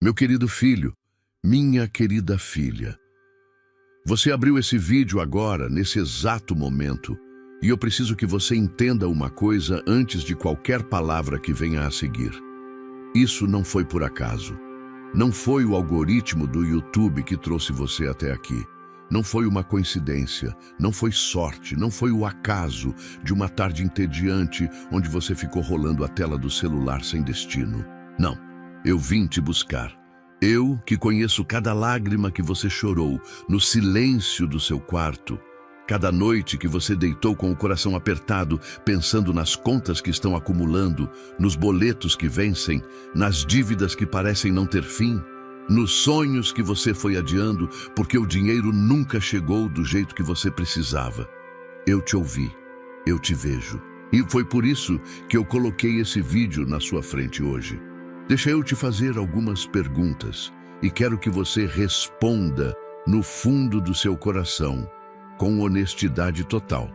Meu querido filho, minha querida filha, você abriu esse vídeo agora, nesse exato momento, e eu preciso que você entenda uma coisa antes de qualquer palavra que venha a seguir. Isso não foi por acaso. Não foi o algoritmo do YouTube que trouxe você até aqui. Não foi uma coincidência, não foi sorte, não foi o acaso de uma tarde entediante onde você ficou rolando a tela do celular sem destino. Não, eu vim te buscar. Eu, que conheço cada lágrima que você chorou no silêncio do seu quarto, cada noite que você deitou com o coração apertado, pensando nas contas que estão acumulando, nos boletos que vencem, nas dívidas que parecem não ter fim, nos sonhos que você foi adiando porque o dinheiro nunca chegou do jeito que você precisava. Eu te ouvi, eu te vejo. E foi por isso que eu coloquei esse vídeo na sua frente hoje. Deixa eu te fazer algumas perguntas e quero que você responda no fundo do seu coração, com honestidade total.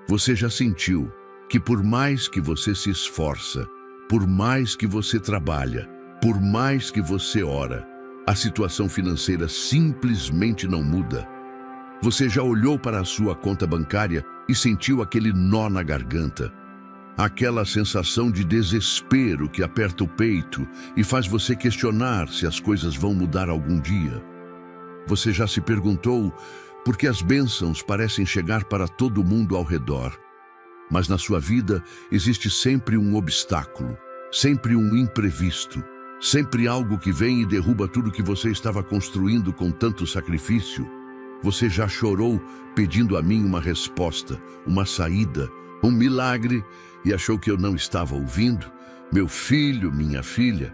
Você já sentiu que por mais que você se esforça, por mais que você trabalha, por mais que você ora, a situação financeira simplesmente não muda? Você já olhou para a sua conta bancária e sentiu aquele nó na garganta? Aquela sensação de desespero que aperta o peito e faz você questionar se as coisas vão mudar algum dia? Você já se perguntou por que as bênçãos parecem chegar para todo mundo ao redor, mas na sua vida existe sempre um obstáculo, sempre um imprevisto, sempre algo que vem e derruba tudo que você estava construindo com tanto sacrifício? Você já chorou pedindo a mim uma resposta, uma saída, um milagre, e achou que eu não estava ouvindo? Meu filho, minha filha,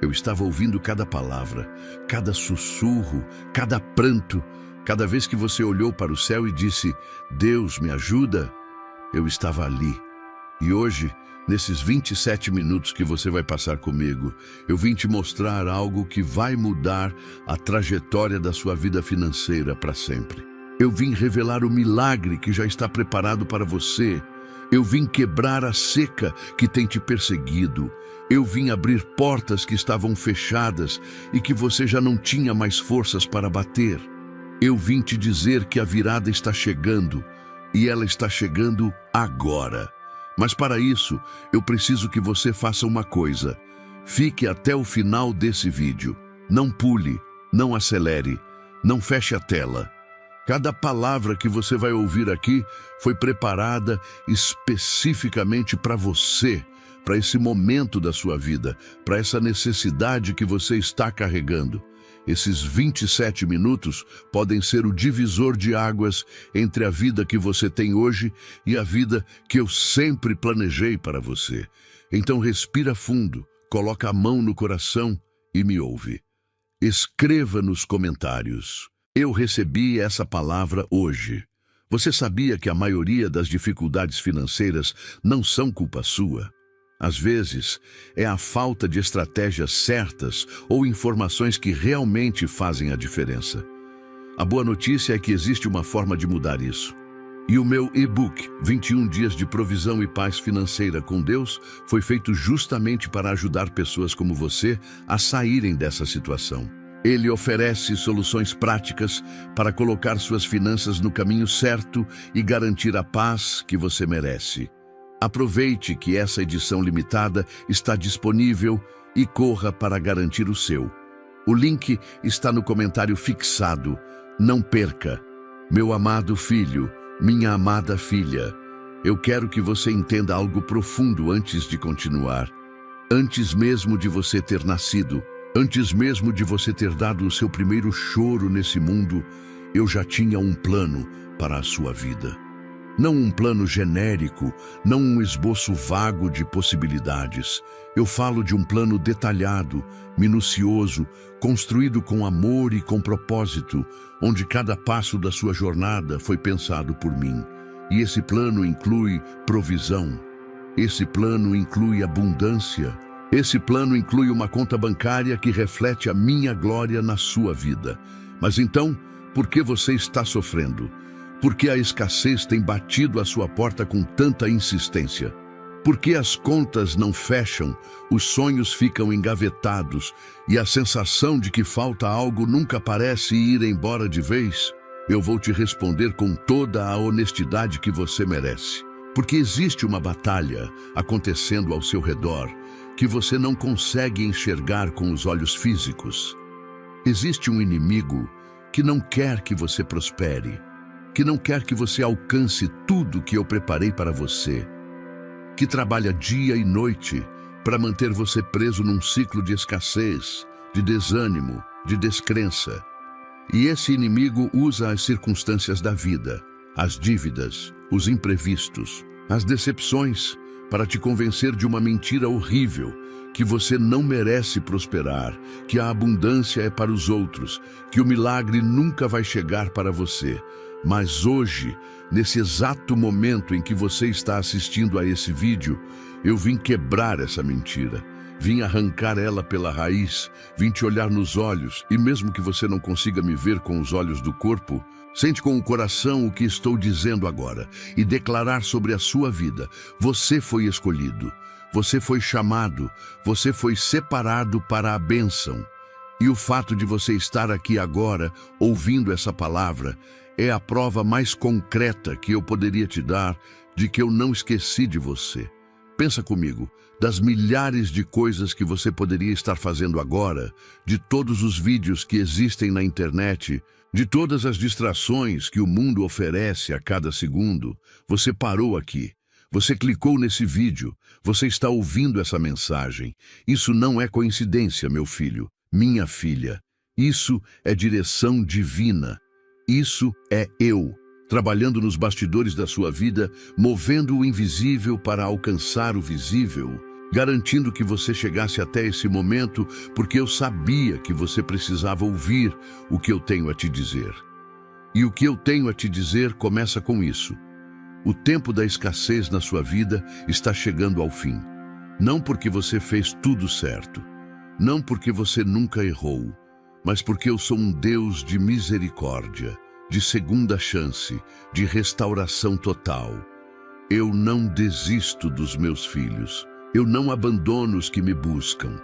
eu estava ouvindo cada palavra, cada sussurro, cada pranto. Cada vez que você olhou para o céu e disse, Deus, me ajuda, eu estava ali. E hoje, nesses 27 minutos que você vai passar comigo, eu vim te mostrar algo que vai mudar a trajetória da sua vida financeira para sempre. Eu vim revelar o milagre que já está preparado para você. Eu vim quebrar a seca que tem te perseguido. Eu vim abrir portas que estavam fechadas e que você já não tinha mais forças para bater. Eu vim te dizer que a virada está chegando, e ela está chegando agora. Mas para isso, eu preciso que você faça uma coisa. Fique até o final desse vídeo. Não pule, não acelere, não feche a tela. Cada palavra que você vai ouvir aqui foi preparada especificamente para você, para esse momento da sua vida, para essa necessidade que você está carregando. Esses 27 minutos podem ser o divisor de águas entre a vida que você tem hoje e a vida que eu sempre planejei para você. Então respira fundo, coloca a mão no coração e me ouve. Escreva nos comentários. Eu recebi essa palavra hoje. Você sabia que a maioria das dificuldades financeiras não são culpa sua? Às vezes, é a falta de estratégias certas ou informações que realmente fazem a diferença. A boa notícia é que existe uma forma de mudar isso. E o meu e-book, 21 Dias de Provisão e Paz Financeira com Deus, foi feito justamente para ajudar pessoas como você a saírem dessa situação. Ele oferece soluções práticas para colocar suas finanças no caminho certo e garantir a paz que você merece. Aproveite que essa edição limitada está disponível e corra para garantir o seu. O link está no comentário fixado. Não perca. Meu amado filho, minha amada filha, eu quero que você entenda algo profundo antes de continuar. Antes mesmo de você ter nascido, antes mesmo de você ter dado o seu primeiro choro nesse mundo, eu já tinha um plano para a sua vida. Não um plano genérico, não um esboço vago de possibilidades. Eu falo de um plano detalhado, minucioso, construído com amor e com propósito, onde cada passo da sua jornada foi pensado por mim. E esse plano inclui provisão. Esse plano inclui abundância. Esse plano inclui uma conta bancária que reflete a minha glória na sua vida. Mas então, por que você está sofrendo? Por que a escassez tem batido à sua porta com tanta insistência? Porque as contas não fecham, os sonhos ficam engavetados e a sensação de que falta algo nunca parece ir embora de vez? Eu vou te responder com toda a honestidade que você merece. Porque existe uma batalha acontecendo ao seu redor que você não consegue enxergar com os olhos físicos. Existe um inimigo que não quer que você prospere, que não quer que você alcance tudo que eu preparei para você, que trabalha dia e noite para manter você preso num ciclo de escassez, de desânimo, de descrença. E esse inimigo usa as circunstâncias da vida, as dívidas, os imprevistos, as decepções, para te convencer de uma mentira horrível, que você não merece prosperar, que a abundância é para os outros, que o milagre nunca vai chegar para você. Mas hoje, nesse exato momento em que você está assistindo a esse vídeo, eu vim quebrar essa mentira. Vim arrancar ela pela raiz, vim te olhar nos olhos, e mesmo que você não consiga me ver com os olhos do corpo, sente com o coração o que estou dizendo agora e declarar sobre a sua vida. Você foi escolhido, você foi chamado, você foi separado para a bênção. E o fato de você estar aqui agora, ouvindo essa palavra, é a prova mais concreta que eu poderia te dar de que eu não esqueci de você. Pensa comigo, das milhares de coisas que você poderia estar fazendo agora, de todos os vídeos que existem na internet, de todas as distrações que o mundo oferece a cada segundo, você parou aqui. Você clicou nesse vídeo, você está ouvindo essa mensagem. Isso não é coincidência, meu filho, minha filha. Isso é direção divina. Isso é eu, trabalhando nos bastidores da sua vida, movendo o invisível para alcançar o visível, garantindo que você chegasse até esse momento, porque eu sabia que você precisava ouvir o que eu tenho a te dizer. E o que eu tenho a te dizer começa com isso. O tempo da escassez na sua vida está chegando ao fim. Não porque você fez tudo certo, não porque você nunca errou, mas porque eu sou um Deus de misericórdia, de segunda chance, de restauração total. Eu não desisto dos meus filhos, eu não abandono os que me buscam.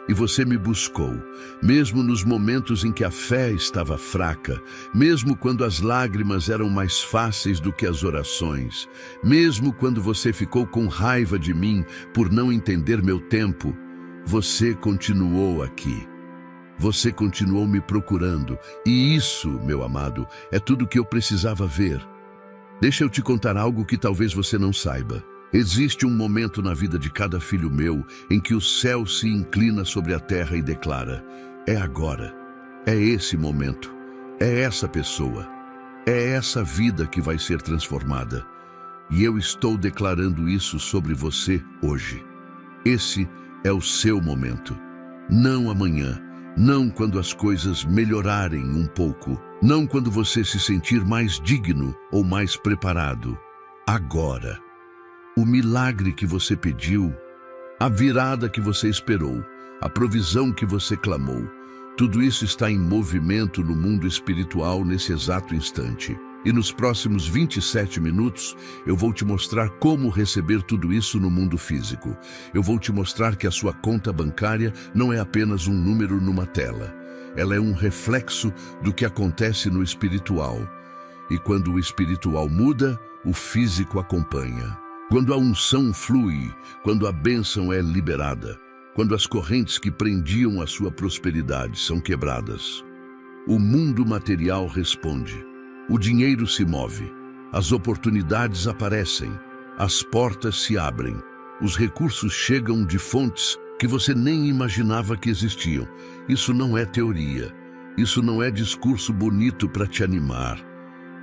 E você me buscou, mesmo nos momentos em que a fé estava fraca, mesmo quando as lágrimas eram mais fáceis do que as orações, mesmo quando você ficou com raiva de mim por não entender meu tempo, você continuou aqui. Você continuou me procurando, e isso, meu amado, é tudo o que eu precisava ver. Deixa eu te contar algo que talvez você não saiba. Existe um momento na vida de cada filho meu em que o céu se inclina sobre a terra e declara: é agora, é esse momento, é essa pessoa, é essa vida que vai ser transformada. E eu estou declarando isso sobre você hoje. Esse é o seu momento. Não amanhã, não quando as coisas melhorarem um pouco, não quando você se sentir mais digno ou mais preparado. Agora. O milagre que você pediu, a virada que você esperou, a provisão que você clamou, tudo isso está em movimento no mundo espiritual nesse exato instante. E nos próximos 27 minutos, eu vou te mostrar como receber tudo isso no mundo físico. Eu vou te mostrar que a sua conta bancária não é apenas um número numa tela. Ela é um reflexo do que acontece no espiritual. E quando o espiritual muda, o físico acompanha. Quando a unção flui, quando a bênção é liberada, quando as correntes que prendiam a sua prosperidade são quebradas, o mundo material responde, o dinheiro se move, as oportunidades aparecem, as portas se abrem, os recursos chegam de fontes que você nem imaginava que existiam. Isso não é teoria, isso não é discurso bonito para te animar.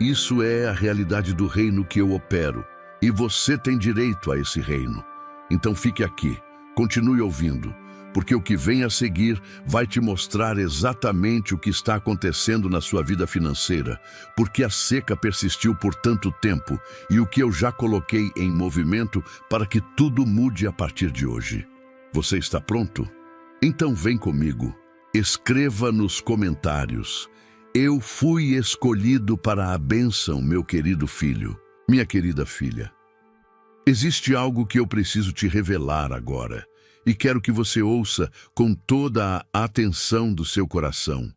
Isso é a realidade do reino que eu opero. E você tem direito a esse reino. Então fique aqui, continue ouvindo, porque o que vem a seguir vai te mostrar exatamente o que está acontecendo na sua vida financeira, porque a seca persistiu por tanto tempo e o que eu já coloquei em movimento para que tudo mude a partir de hoje. Você está pronto? Então vem comigo. Escreva nos comentários: eu fui escolhido para a bênção, meu querido filho. Minha querida filha, Existe algo que eu preciso te revelar agora, e quero que você ouça com toda a atenção do seu coração,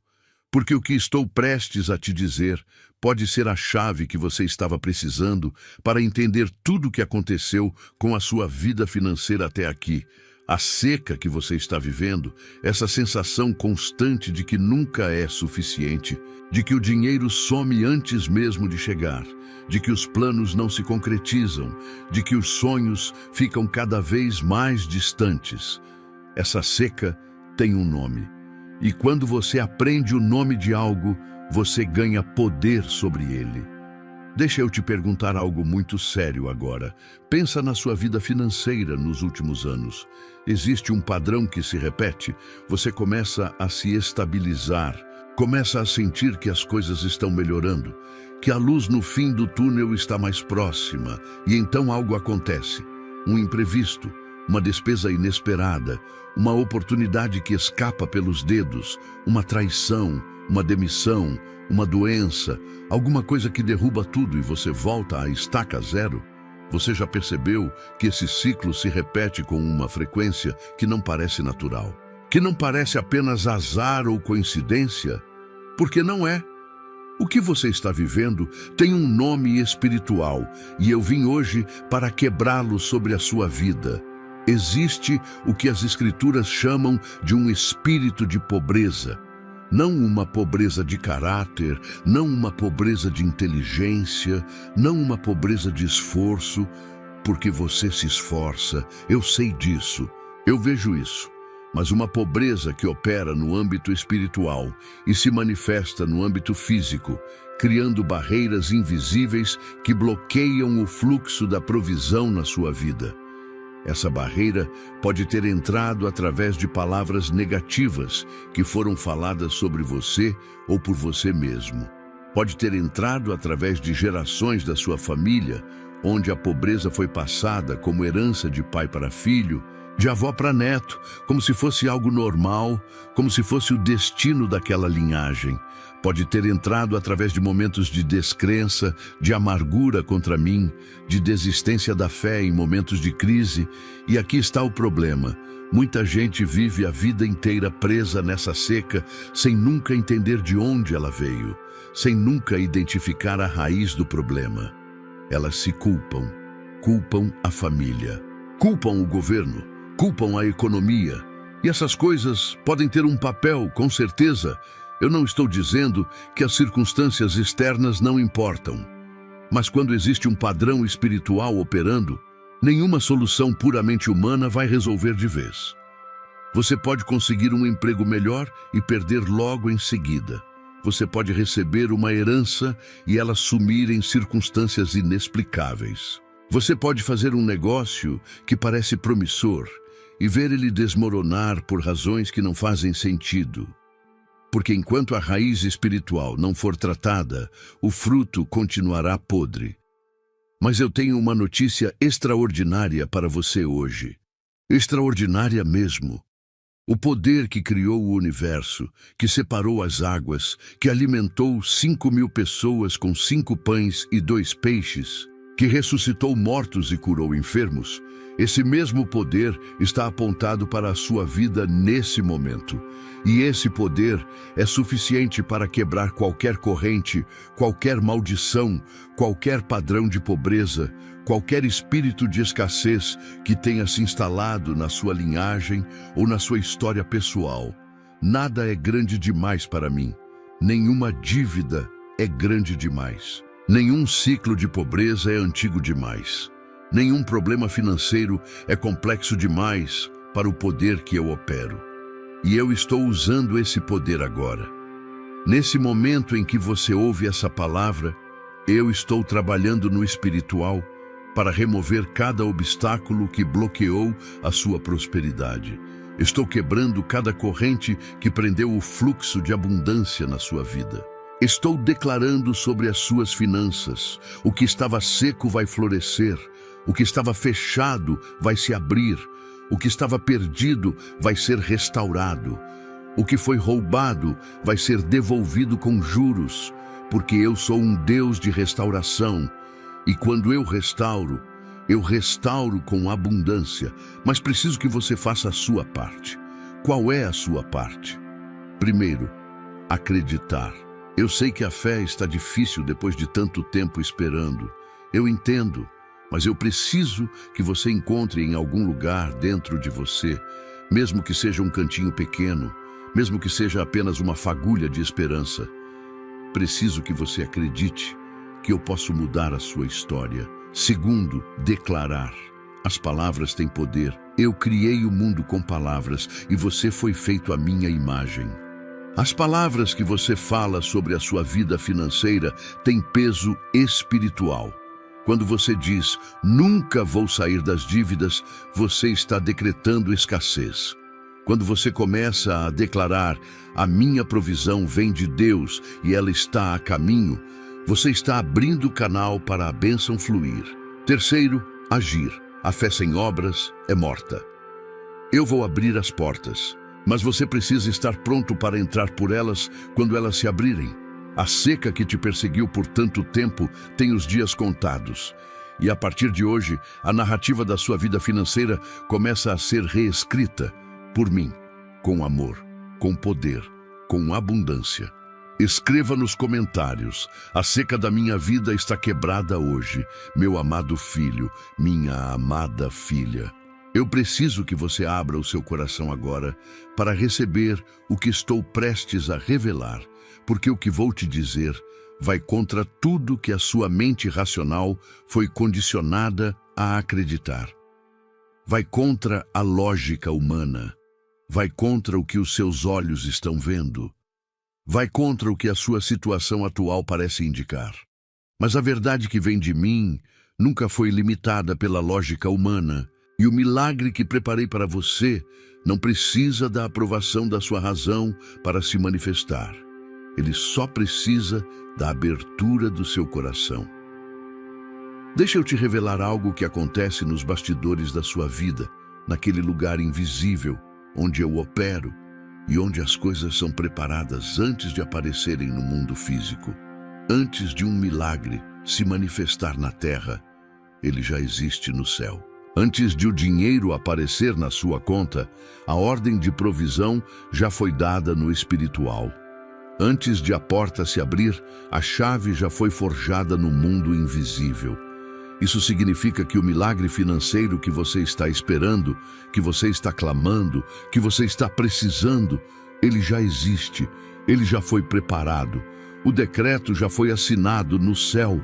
porque o que estou prestes a te dizer pode ser a chave que você estava precisando para entender tudo o que aconteceu com a sua vida financeira até aqui. A seca que você está vivendo, essa sensação constante de que nunca é suficiente, de que o dinheiro some antes mesmo de chegar, de que os planos não se concretizam, de que os sonhos ficam cada vez mais distantes. Essa seca tem um nome. E quando você aprende o nome de algo, você ganha poder sobre ele. Deixa eu te perguntar algo muito sério agora. Pensa na sua vida financeira nos últimos anos. Existe um padrão que se repete? Você começa a se estabilizar, começa a sentir que as coisas estão melhorando, que a luz no fim do túnel está mais próxima, e então algo acontece. Um imprevisto, uma despesa inesperada, uma oportunidade que escapa pelos dedos, uma traição, uma demissão, uma doença, alguma coisa que derruba tudo e você volta à estaca zero. Você já percebeu que esse ciclo se repete com uma frequência que não parece natural, que não parece apenas azar ou coincidência? Porque não é. O que você está vivendo tem um nome espiritual e eu vim hoje para quebrá-lo sobre a sua vida. Existe o que as Escrituras chamam de um espírito de pobreza. Não uma pobreza de caráter, não uma pobreza de inteligência, não uma pobreza de esforço, porque você se esforça, eu sei disso, eu vejo isso. Mas uma pobreza que opera no âmbito espiritual e se manifesta no âmbito físico, criando barreiras invisíveis que bloqueiam o fluxo da provisão na sua vida. Essa barreira pode ter entrado através de palavras negativas que foram faladas sobre você ou por você mesmo. Pode ter entrado através de gerações da sua família, onde a pobreza foi passada como herança de pai para filho, de avó para neto, como se fosse algo normal, como se fosse o destino daquela linhagem. Pode ter entrado através de momentos de descrença, de amargura contra mim, de desistência da fé em momentos de crise. E aqui está o problema. Muita gente vive a vida inteira presa nessa seca, sem nunca entender de onde ela veio, sem nunca identificar a raiz do problema. Elas se culpam, culpam a família, culpam o governo, culpam a economia. E essas coisas podem ter um papel, com certeza. Eu não estou dizendo que as circunstâncias externas não importam. Mas quando existe um padrão espiritual operando, nenhuma solução puramente humana vai resolver de vez. Você pode conseguir um emprego melhor e perder logo em seguida. Você pode receber uma herança e ela sumir em circunstâncias inexplicáveis. Você pode fazer um negócio que parece promissor e ver ele desmoronar por razões que não fazem sentido. Porque enquanto a raiz espiritual não for tratada, o fruto continuará podre. Mas eu tenho uma notícia extraordinária para você hoje. Extraordinária mesmo. O poder que criou o universo, que separou as águas, que alimentou 5.000 pessoas com 5 pães e 2 peixes, que ressuscitou mortos e curou enfermos, esse mesmo poder está apontado para a sua vida nesse momento. E esse poder é suficiente para quebrar qualquer corrente, qualquer maldição, qualquer padrão de pobreza, qualquer espírito de escassez que tenha se instalado na sua linhagem ou na sua história pessoal. Nada é grande demais para mim. Nenhuma dívida é grande demais. Nenhum ciclo de pobreza é antigo demais. Nenhum problema financeiro é complexo demais para o poder que eu opero. E eu estou usando esse poder agora. Nesse momento em que você ouve essa palavra, eu estou trabalhando no espiritual para remover cada obstáculo que bloqueou a sua prosperidade. Estou quebrando cada corrente que prendeu o fluxo de abundância na sua vida. Estou declarando sobre as suas finanças: o que estava seco vai florescer, o que estava fechado vai se abrir, o que estava perdido vai ser restaurado, o que foi roubado vai ser devolvido com juros, porque eu sou um Deus de restauração, e quando eu restauro, Eu restauro com abundância, mas preciso que você faça a sua parte. Qual é a sua parte? Primeiro, acreditar. Eu sei que a fé está difícil depois de tanto tempo esperando. Eu entendo, mas eu preciso que você encontre em algum lugar dentro de você, mesmo que seja um cantinho pequeno, mesmo que seja apenas uma fagulha de esperança. Preciso que você acredite que eu posso mudar a sua história. Segundo, declarar. As palavras têm poder. Eu criei o mundo com palavras e você foi feito à minha imagem. As palavras que você fala sobre a sua vida financeira têm peso espiritual. Quando você diz, nunca vou sair das dívidas, você está decretando escassez. Quando você começa a declarar, a minha provisão vem de Deus e ela está a caminho, você está abrindo o canal para a bênção fluir. Terceiro, agir. A fé sem obras é morta. Eu vou abrir as portas, mas você precisa estar pronto para entrar por elas quando elas se abrirem. A seca que te perseguiu por tanto tempo tem os dias contados. E a partir de hoje, a narrativa da sua vida financeira começa a ser reescrita por mim, com amor, com poder, com abundância. Escreva nos comentários, a seca da minha vida está quebrada hoje, meu amado filho, minha amada filha. Eu preciso que você abra o seu coração agora para receber o que estou prestes a revelar, porque o que vou te dizer vai contra tudo que a sua mente racional foi condicionada a acreditar. Vai contra a lógica humana, vai contra o que os seus olhos estão vendo. Vai contra o que a sua situação atual parece indicar. Mas a verdade que vem de mim nunca foi limitada pela lógica humana, e o milagre que preparei para você não precisa da aprovação da sua razão para se manifestar. Ele só precisa da abertura do seu coração. Deixa eu te revelar algo que acontece nos bastidores da sua vida, naquele lugar invisível onde eu opero, e onde as coisas são preparadas antes de aparecerem no mundo físico. Antes de um milagre se manifestar na terra, ele já existe no céu. Antes de o dinheiro aparecer na sua conta, a ordem de provisão já foi dada no espiritual. Antes de a porta se abrir, a chave já foi forjada no mundo invisível. Isso significa que o milagre financeiro que você está esperando, que você está clamando, que você está precisando, ele já existe, ele já foi preparado. O decreto já foi assinado no céu.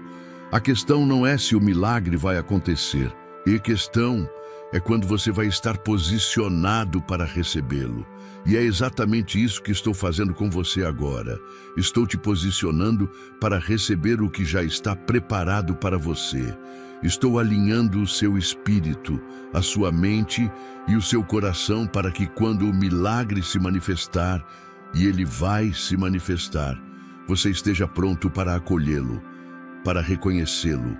A questão não é se o milagre vai acontecer. A questão é quando você vai estar posicionado para recebê-lo. E é exatamente isso que estou fazendo com você agora. Estou te posicionando para receber o que já está preparado para você. Estou alinhando o seu espírito, a sua mente e o seu coração para que quando o milagre se manifestar, e ele vai se manifestar, você esteja pronto para acolhê-lo, para reconhecê-lo,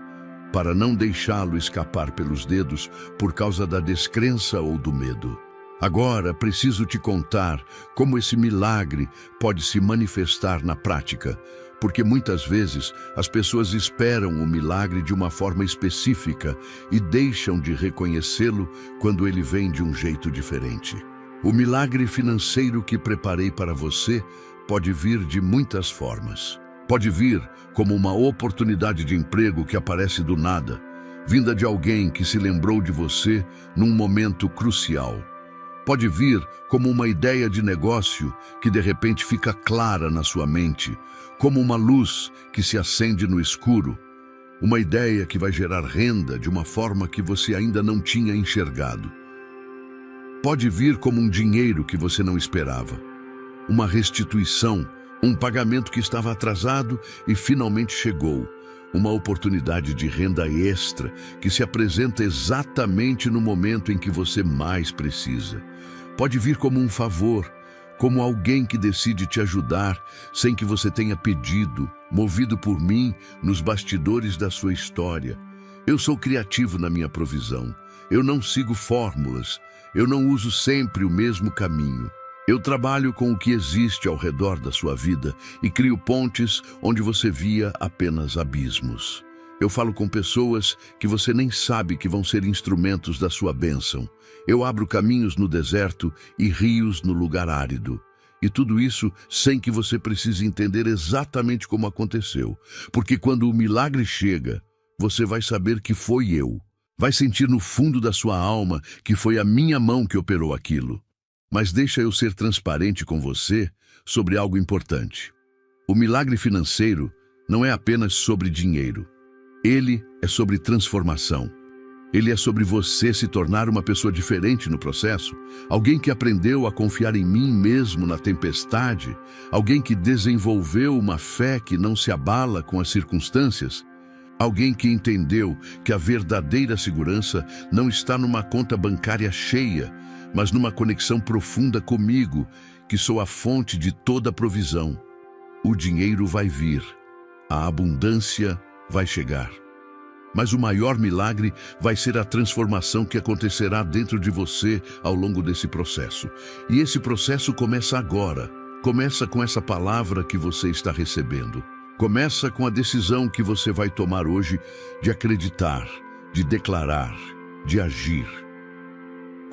para não deixá-lo escapar pelos dedos por causa da descrença ou do medo. Agora preciso te contar como esse milagre pode se manifestar na prática, porque muitas vezes as pessoas esperam o milagre de uma forma específica e deixam de reconhecê-lo quando ele vem de um jeito diferente. O milagre financeiro que preparei para você pode vir de muitas formas. Pode vir como uma oportunidade de emprego que aparece do nada, vinda de alguém que se lembrou de você num momento crucial. Pode vir como uma ideia de negócio que de repente fica clara na sua mente, como uma luz que se acende no escuro, uma ideia que vai gerar renda de uma forma que você ainda não tinha enxergado. Pode vir como um dinheiro que você não esperava, uma restituição, um pagamento que estava atrasado e finalmente chegou, uma oportunidade de renda extra que se apresenta exatamente no momento em que você mais precisa. Pode vir como um favor, como alguém que decide te ajudar sem que você tenha pedido, movido por mim nos bastidores da sua história. Eu sou criativo na minha provisão. Eu não sigo fórmulas. Eu não uso sempre o mesmo caminho. Eu trabalho com o que existe ao redor da sua vida e crio pontes onde você via apenas abismos. Eu falo com pessoas que você nem sabe que vão ser instrumentos da sua bênção. Eu abro caminhos no deserto e rios no lugar árido. E tudo isso sem que você precise entender exatamente como aconteceu. Porque quando o milagre chega, você vai saber que foi eu. Vai sentir no fundo da sua alma que foi a minha mão que operou aquilo. Mas deixa eu ser transparente com você sobre algo importante. O milagre financeiro não é apenas sobre dinheiro. Ele é sobre transformação. Ele é sobre você se tornar uma pessoa diferente no processo, alguém que aprendeu a confiar em mim mesmo na tempestade, alguém que desenvolveu uma fé que não se abala com as circunstâncias, alguém que entendeu que a verdadeira segurança não está numa conta bancária cheia, mas numa conexão profunda comigo, que sou a fonte de toda provisão. O dinheiro vai vir, a abundância vai chegar. Mas o maior milagre vai ser a transformação que acontecerá dentro de você ao longo desse processo. E esse processo começa agora. Começa com essa palavra que você está recebendo. Começa com a decisão que você vai tomar hoje de acreditar, de declarar, de agir.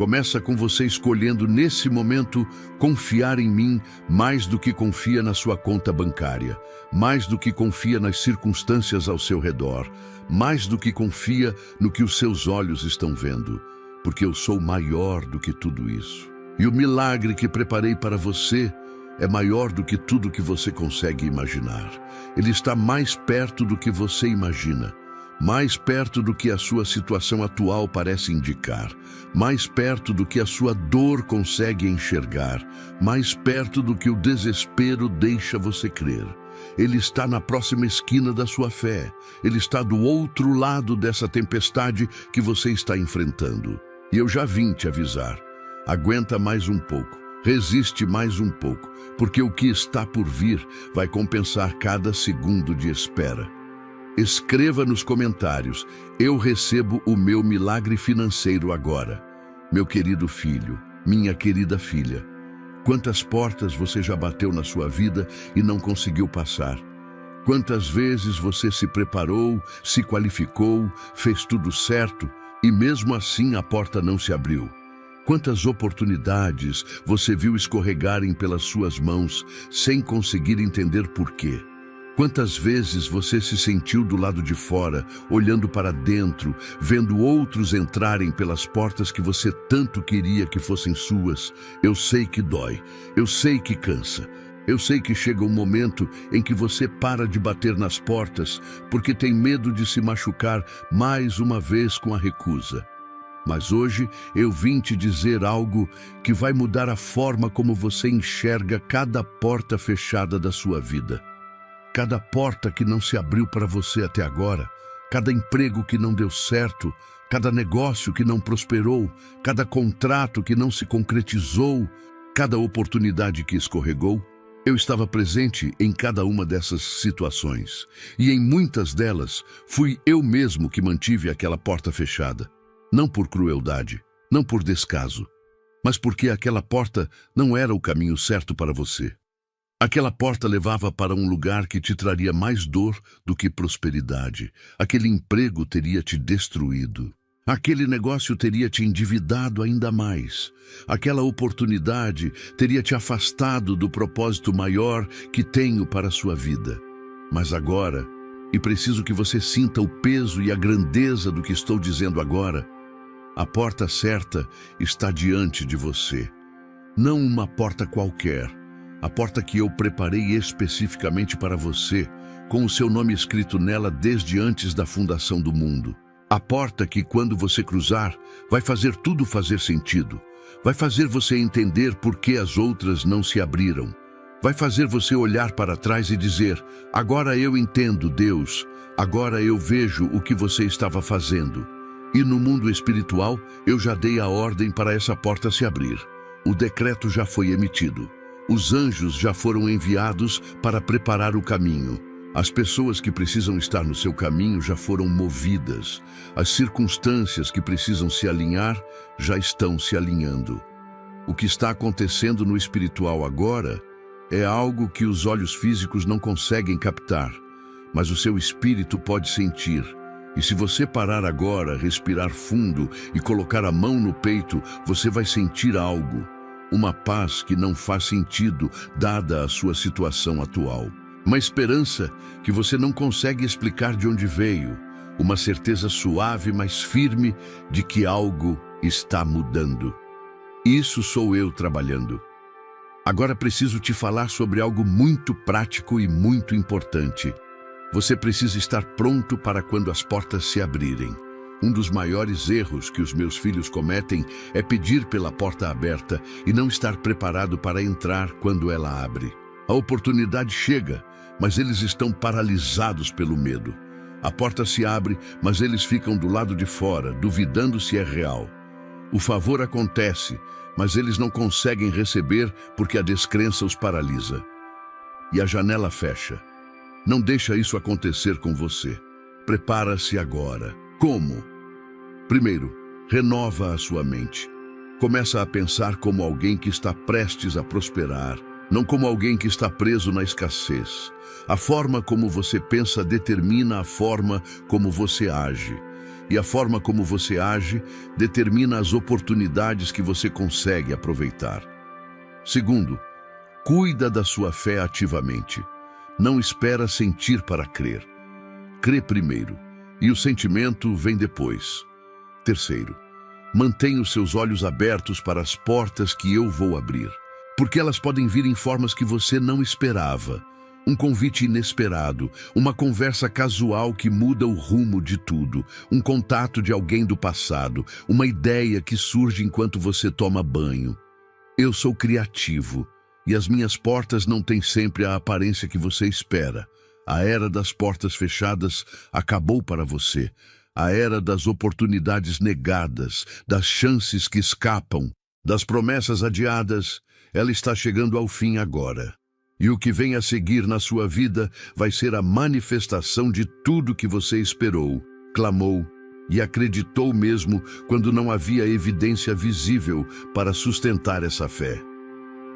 Começa com você escolhendo nesse momento confiar em mim mais do que confia na sua conta bancária, mais do que confia nas circunstâncias ao seu redor, mais do que confia no que os seus olhos estão vendo, porque eu sou maior do que tudo isso. E o milagre que preparei para você é maior do que tudo que você consegue imaginar. Ele está mais perto do que você imagina. Mais perto do que a sua situação atual parece indicar, mais perto do que a sua dor consegue enxergar, mais perto do que o desespero deixa você crer. Ele está na próxima esquina da sua fé. Ele está do outro lado dessa tempestade que você está enfrentando. E eu já vim te avisar. Aguenta mais um pouco. Resiste mais um pouco, porque o que está por vir vai compensar cada segundo de espera. Escreva nos comentários: eu recebo o meu milagre financeiro agora. Meu querido filho, minha querida filha, quantas portas você já bateu na sua vida e não conseguiu passar? Quantas vezes você se preparou, se qualificou, fez tudo certo e mesmo assim a porta não se abriu? Quantas oportunidades você viu escorregarem pelas suas mãos sem conseguir entender por quê? Quantas vezes você se sentiu do lado de fora, olhando para dentro, vendo outros entrarem pelas portas que você tanto queria que fossem suas? Eu sei que dói, eu sei que cansa, eu sei que chega um momento em que você para de bater nas portas porque tem medo de se machucar mais uma vez com a recusa. Mas hoje eu vim te dizer algo que vai mudar a forma como você enxerga cada porta fechada da sua vida. Cada porta que não se abriu para você até agora, cada emprego que não deu certo, cada negócio que não prosperou, cada contrato que não se concretizou, cada oportunidade que escorregou, eu estava presente em cada uma dessas situações. E em muitas delas, fui eu mesmo que mantive aquela porta fechada. Não por crueldade, não por descaso, mas porque aquela porta não era o caminho certo para você. Aquela porta levava para um lugar que te traria mais dor do que prosperidade. Aquele emprego teria te destruído. Aquele negócio teria te endividado ainda mais. Aquela oportunidade teria te afastado do propósito maior que tenho para a sua vida. Mas agora, e preciso que você sinta o peso e a grandeza do que estou dizendo agora, a porta certa está diante de você. Não uma porta qualquer. A porta que eu preparei especificamente para você, com o seu nome escrito nela desde antes da fundação do mundo. A porta que, quando você cruzar, vai fazer tudo fazer sentido. Vai fazer você entender por que as outras não se abriram. Vai fazer você olhar para trás e dizer: agora eu entendo, Deus. Agora eu vejo o que você estava fazendo. E no mundo espiritual, eu já dei a ordem para essa porta se abrir. O decreto já foi emitido. Os anjos já foram enviados para preparar o caminho. As pessoas que precisam estar no seu caminho já foram movidas. As circunstâncias que precisam se alinhar já estão se alinhando. O que está acontecendo no espiritual agora é algo que os olhos físicos não conseguem captar, mas o seu espírito pode sentir. E se você parar agora, respirar fundo e colocar a mão no peito, você vai sentir algo. Uma paz que não faz sentido, dada a sua situação atual. Uma esperança que você não consegue explicar de onde veio. Uma certeza suave, mas firme, de que algo está mudando. Isso sou eu trabalhando. Agora preciso te falar sobre algo muito prático e muito importante. Você precisa estar pronto para quando as portas se abrirem. Um dos maiores erros que os meus filhos cometem é pedir pela porta aberta e não estar preparado para entrar quando ela abre. A oportunidade chega, mas eles estão paralisados pelo medo. A porta se abre, mas eles ficam do lado de fora, duvidando se é real. O favor acontece, mas eles não conseguem receber porque a descrença os paralisa. E a janela fecha. Não deixa isso acontecer com você. Prepara-se agora. Como? Primeiro, renova a sua mente. Começa a pensar como alguém que está prestes a prosperar, não como alguém que está preso na escassez. A forma como você pensa determina a forma como você age. E a forma como você age determina as oportunidades que você consegue aproveitar. Segundo, cuida da sua fé ativamente. Não espera sentir para crer. Crê primeiro, e o sentimento vem depois. Terceiro, mantenha os seus olhos abertos para as portas que eu vou abrir, porque elas podem vir em formas que você não esperava. Um convite inesperado, uma conversa casual que muda o rumo de tudo, um contato de alguém do passado, uma ideia que surge enquanto você toma banho. Eu sou criativo. E as minhas portas não têm sempre a aparência que você espera. A era das portas fechadas acabou para você. A era das oportunidades negadas, das chances que escapam, das promessas adiadas, ela está chegando ao fim agora. E o que vem a seguir na sua vida vai ser a manifestação de tudo que você esperou, clamou e acreditou mesmo quando não havia evidência visível para sustentar essa fé.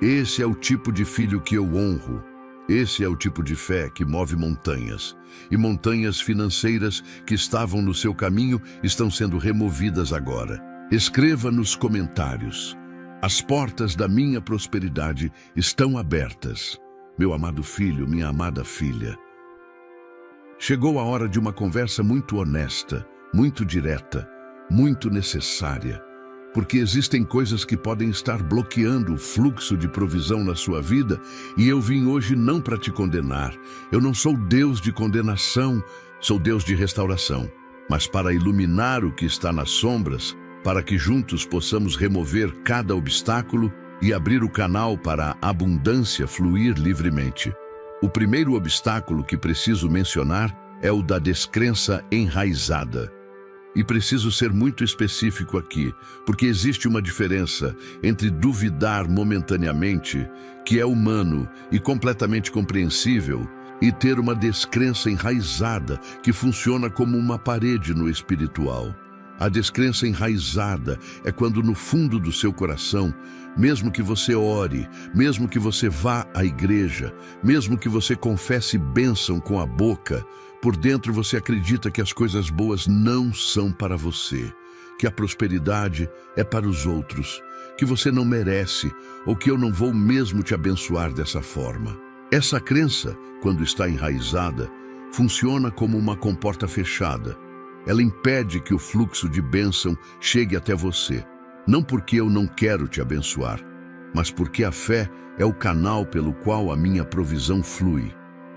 Esse é o tipo de filho que eu honro. Esse é o tipo de fé que move montanhas. E montanhas financeiras que estavam no seu caminho estão sendo removidas agora. Escreva nos comentários: as portas da minha prosperidade estão abertas. Meu amado filho, minha amada filha. Chegou a hora de uma conversa muito honesta, muito direta, muito necessária. Porque existem coisas que podem estar bloqueando o fluxo de provisão na sua vida, e eu vim hoje não para te condenar. Eu não sou Deus de condenação, sou Deus de restauração, mas para iluminar o que está nas sombras, para que juntos possamos remover cada obstáculo e abrir o canal para a abundância fluir livremente. O primeiro obstáculo que preciso mencionar é o da descrença enraizada. E preciso ser muito específico aqui, porque existe uma diferença entre duvidar momentaneamente, que é humano e completamente compreensível, e ter uma descrença enraizada, que funciona como uma parede no espiritual. A descrença enraizada é quando no fundo do seu coração, mesmo que você ore, mesmo que você vá à igreja, mesmo que você confesse bênção com a boca, por dentro você acredita que as coisas boas não são para você, que a prosperidade é para os outros, que você não merece ou que eu não vou mesmo te abençoar dessa forma. Essa crença, quando está enraizada, funciona como uma comporta fechada. Ela impede que o fluxo de bênção chegue até você, não porque eu não quero te abençoar, mas porque a fé é o canal pelo qual a minha provisão flui.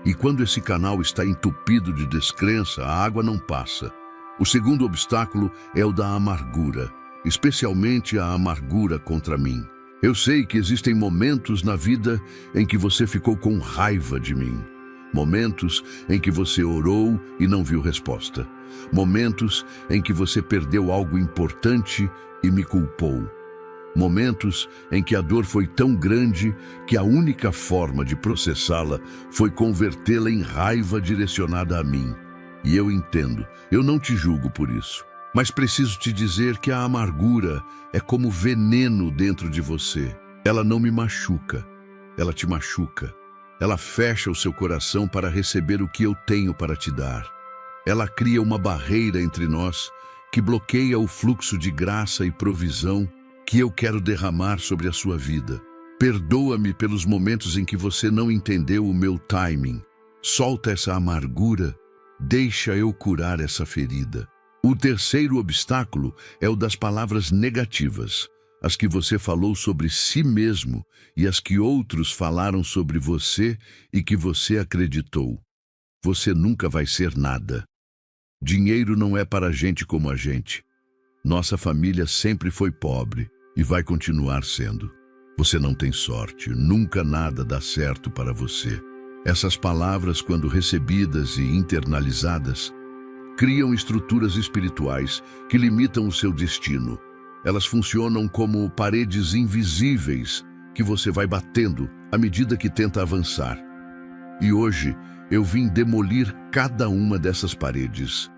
E quando esse canal está entupido de descrença, a água não passa. O segundo obstáculo é o da amargura, especialmente a amargura contra mim. Eu sei que existem momentos na vida em que você ficou com raiva de mim. Momentos em que você orou e não viu resposta. Momentos em que você perdeu algo importante e me culpou. Momentos em que a dor foi tão grande que a única forma de processá-la foi convertê-la em raiva direcionada a mim. E eu entendo, eu não te julgo por isso. Mas preciso te dizer que a amargura é como veneno dentro de você. Ela não me machuca, ela te machuca. Ela fecha o seu coração para receber o que eu tenho para te dar. Ela cria uma barreira entre nós que bloqueia o fluxo de graça e provisão que eu quero derramar sobre a sua vida. Perdoa-me pelos momentos em que você não entendeu o meu timing. Solta essa amargura, deixa eu curar essa ferida. O terceiro obstáculo é o das palavras negativas, as que você falou sobre si mesmo e as que outros falaram sobre você e que você acreditou. Você nunca vai ser nada. Dinheiro não é para gente como a gente. Nossa família sempre foi pobre e vai continuar sendo. Você não tem sorte, nunca nada dá certo para você. Essas palavras, quando recebidas e internalizadas, criam estruturas espirituais que limitam o seu destino. Elas funcionam como paredes invisíveis que você vai batendo à medida que tenta avançar. E hoje eu vim demolir cada uma dessas paredes.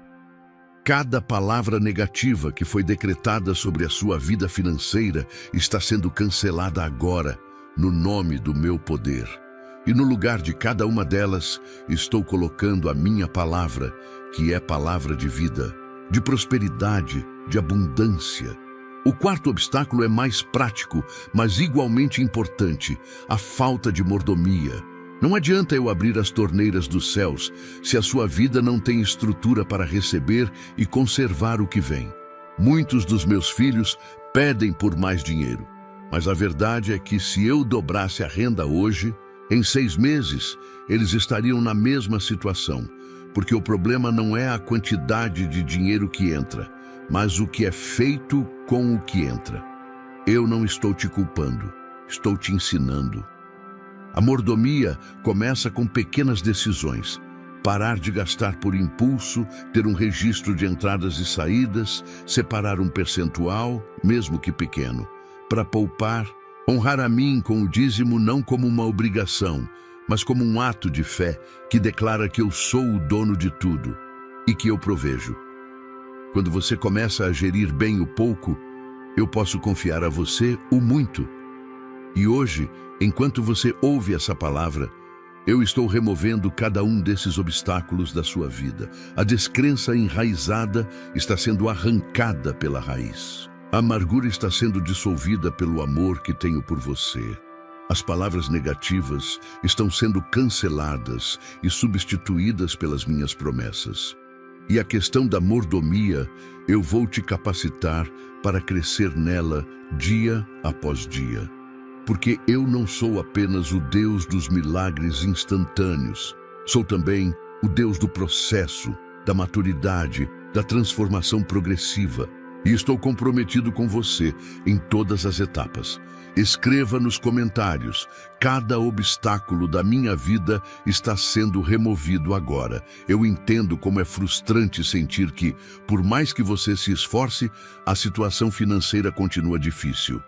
Cada palavra negativa que foi decretada sobre a sua vida financeira está sendo cancelada agora, no nome do meu poder. E no lugar de cada uma delas, estou colocando a minha palavra, que é palavra de vida, de prosperidade, de abundância. O quarto obstáculo é mais prático, mas igualmente importante: a falta de mordomia. Não adianta eu abrir as torneiras dos céus se a sua vida não tem estrutura para receber e conservar o que vem. Muitos dos meus filhos pedem por mais dinheiro, mas a verdade é que se eu dobrasse a renda hoje, em 6 meses, eles estariam na mesma situação, porque o problema não é a quantidade de dinheiro que entra, mas o que é feito com o que entra. Eu não estou te culpando, estou te ensinando. A mordomia começa com pequenas decisões. Parar de gastar por impulso, ter um registro de entradas e saídas, separar um percentual, mesmo que pequeno, para poupar, honrar a mim com o dízimo não como uma obrigação, mas como um ato de fé que declara que eu sou o dono de tudo e que eu provejo. Quando você começa a gerir bem o pouco, eu posso confiar a você o muito. E hoje, enquanto você ouve essa palavra, eu estou removendo cada um desses obstáculos da sua vida. A descrença enraizada está sendo arrancada pela raiz. A amargura está sendo dissolvida pelo amor que tenho por você. As palavras negativas estão sendo canceladas e substituídas pelas minhas promessas. E a questão da mordomia, eu vou te capacitar para crescer nela dia após dia. Porque eu não sou apenas o Deus dos milagres instantâneos. Sou também o Deus do processo, da maturidade, da transformação progressiva. E estou comprometido com você em todas as etapas. Escreva nos comentários: cada obstáculo da minha vida está sendo removido agora. Eu entendo como é frustrante sentir que, por mais que você se esforce, a situação financeira continua difícil.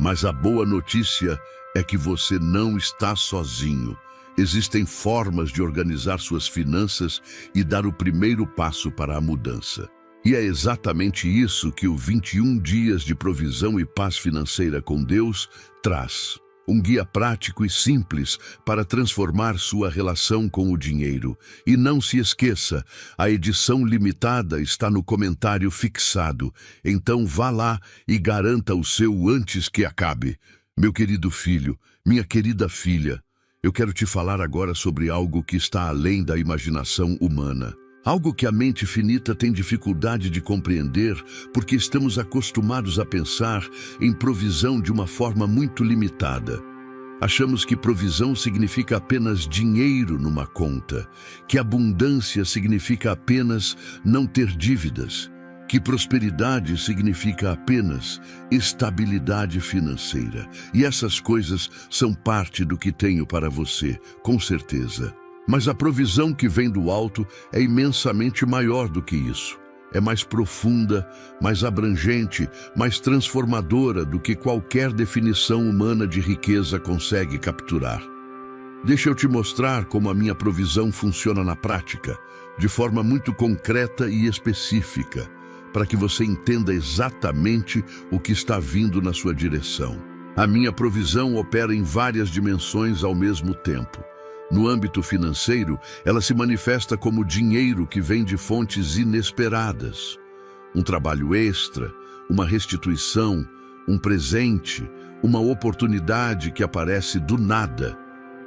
Mas a boa notícia é que você não está sozinho. Existem formas de organizar suas finanças e dar o primeiro passo para a mudança. E é exatamente isso que o 21 Dias de Provisão e Paz Financeira com Deus traz. Um guia prático e simples para transformar sua relação com o dinheiro. E não se esqueça, a edição limitada está no comentário fixado. Então vá lá e garanta o seu antes que acabe. Meu querido filho, minha querida filha, eu quero te falar agora sobre algo que está além da imaginação humana. Algo que a mente finita tem dificuldade de compreender porque estamos acostumados a pensar em provisão de uma forma muito limitada. Achamos que provisão significa apenas dinheiro numa conta, que abundância significa apenas não ter dívidas, que prosperidade significa apenas estabilidade financeira. E essas coisas são parte do que tenho para você, com certeza. Mas a provisão que vem do alto é imensamente maior do que isso. É mais profunda, mais abrangente, mais transformadora do que qualquer definição humana de riqueza consegue capturar. Deixa eu te mostrar como a minha provisão funciona na prática, de forma muito concreta e específica, para que você entenda exatamente o que está vindo na sua direção. A minha provisão opera em várias dimensões ao mesmo tempo. No âmbito financeiro, ela se manifesta como dinheiro que vem de fontes inesperadas. Um trabalho extra, uma restituição, um presente, uma oportunidade que aparece do nada.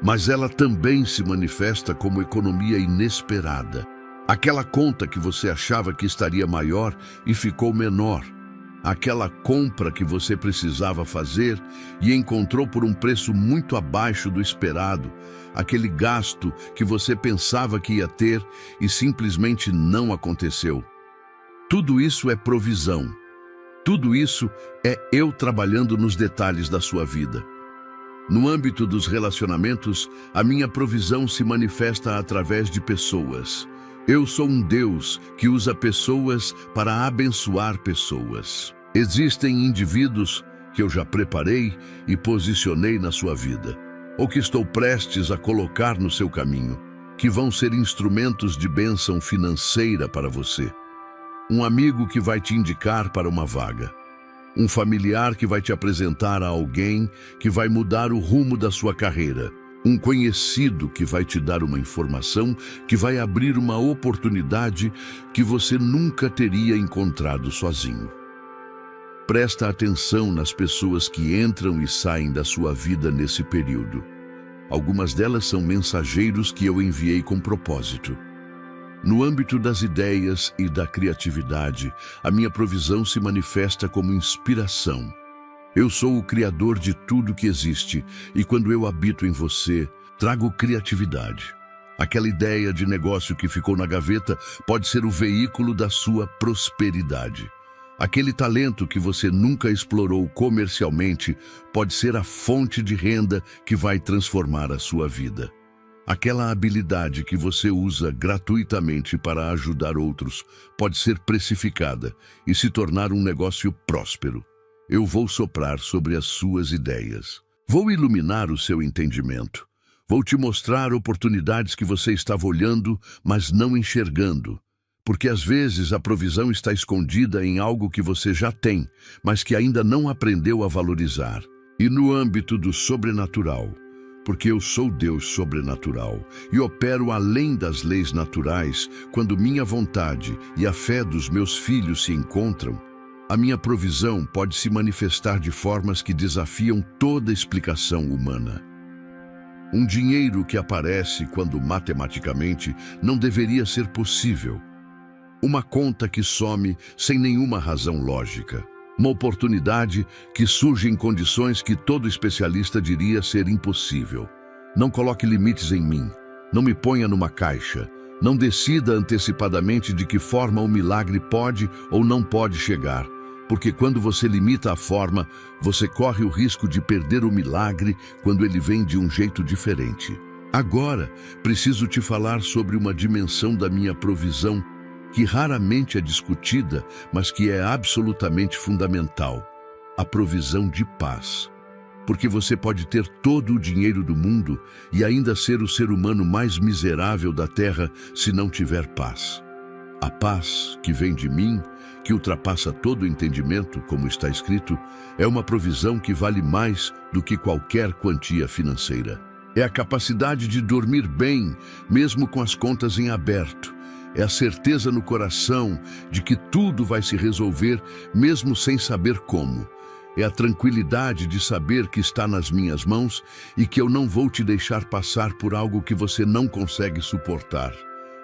Mas ela também se manifesta como economia inesperada. Aquela conta que você achava que estaria maior e ficou menor. Aquela compra que você precisava fazer e encontrou por um preço muito abaixo do esperado. Aquele gasto que você pensava que ia ter e simplesmente não aconteceu. Tudo isso é provisão. Tudo isso é eu trabalhando nos detalhes da sua vida. No âmbito dos relacionamentos, a minha provisão se manifesta através de pessoas. Eu sou um Deus que usa pessoas para abençoar pessoas. Existem indivíduos que eu já preparei e posicionei na sua vida, ou que estou prestes a colocar no seu caminho, que vão ser instrumentos de bênção financeira para você. Um amigo que vai te indicar para uma vaga. Um familiar que vai te apresentar a alguém que vai mudar o rumo da sua carreira. Um conhecido que vai te dar uma informação que vai abrir uma oportunidade que você nunca teria encontrado sozinho. Presta atenção nas pessoas que entram e saem da sua vida nesse período. Algumas delas são mensageiros que eu enviei com propósito. No âmbito das ideias e da criatividade, a minha provisão se manifesta como inspiração. Eu sou o criador de tudo que existe e quando eu habito em você, trago criatividade. Aquela ideia de negócio que ficou na gaveta pode ser o veículo da sua prosperidade. Aquele talento que você nunca explorou comercialmente pode ser a fonte de renda que vai transformar a sua vida. Aquela habilidade que você usa gratuitamente para ajudar outros pode ser precificada e se tornar um negócio próspero. Eu vou soprar sobre as suas ideias. Vou iluminar o seu entendimento. Vou te mostrar oportunidades que você estava olhando, mas não enxergando. Porque às vezes a provisão está escondida em algo que você já tem, mas que ainda não aprendeu a valorizar. E no âmbito do sobrenatural, porque eu sou Deus sobrenatural e opero além das leis naturais, quando minha vontade e a fé dos meus filhos se encontram, a minha provisão pode se manifestar de formas que desafiam toda explicação humana. Um dinheiro que aparece quando matematicamente não deveria ser possível. Uma conta que some sem nenhuma razão lógica. Uma oportunidade que surge em condições que todo especialista diria ser impossível. Não coloque limites em mim. Não me ponha numa caixa. Não decida antecipadamente de que forma o milagre pode ou não pode chegar. Porque quando você limita a forma, você corre o risco de perder o milagre quando ele vem de um jeito diferente. Agora, preciso te falar sobre uma dimensão da minha provisão que raramente é discutida, mas que é absolutamente fundamental: a provisão de paz. Porque você pode ter todo o dinheiro do mundo e ainda ser o ser humano mais miserável da terra se não tiver paz. A paz que vem de mim, que ultrapassa todo o entendimento, como está escrito, é uma provisão que vale mais do que qualquer quantia financeira. É a capacidade de dormir bem, mesmo com as contas em aberto. É a certeza no coração de que tudo vai se resolver, mesmo sem saber como. É a tranquilidade de saber que está nas minhas mãos e que eu não vou te deixar passar por algo que você não consegue suportar.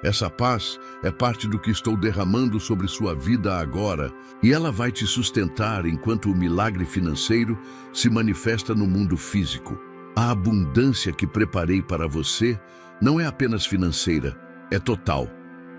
Essa paz é parte do que estou derramando sobre sua vida agora, e ela vai te sustentar enquanto o milagre financeiro se manifesta no mundo físico. A abundância que preparei para você não é apenas financeira, é total.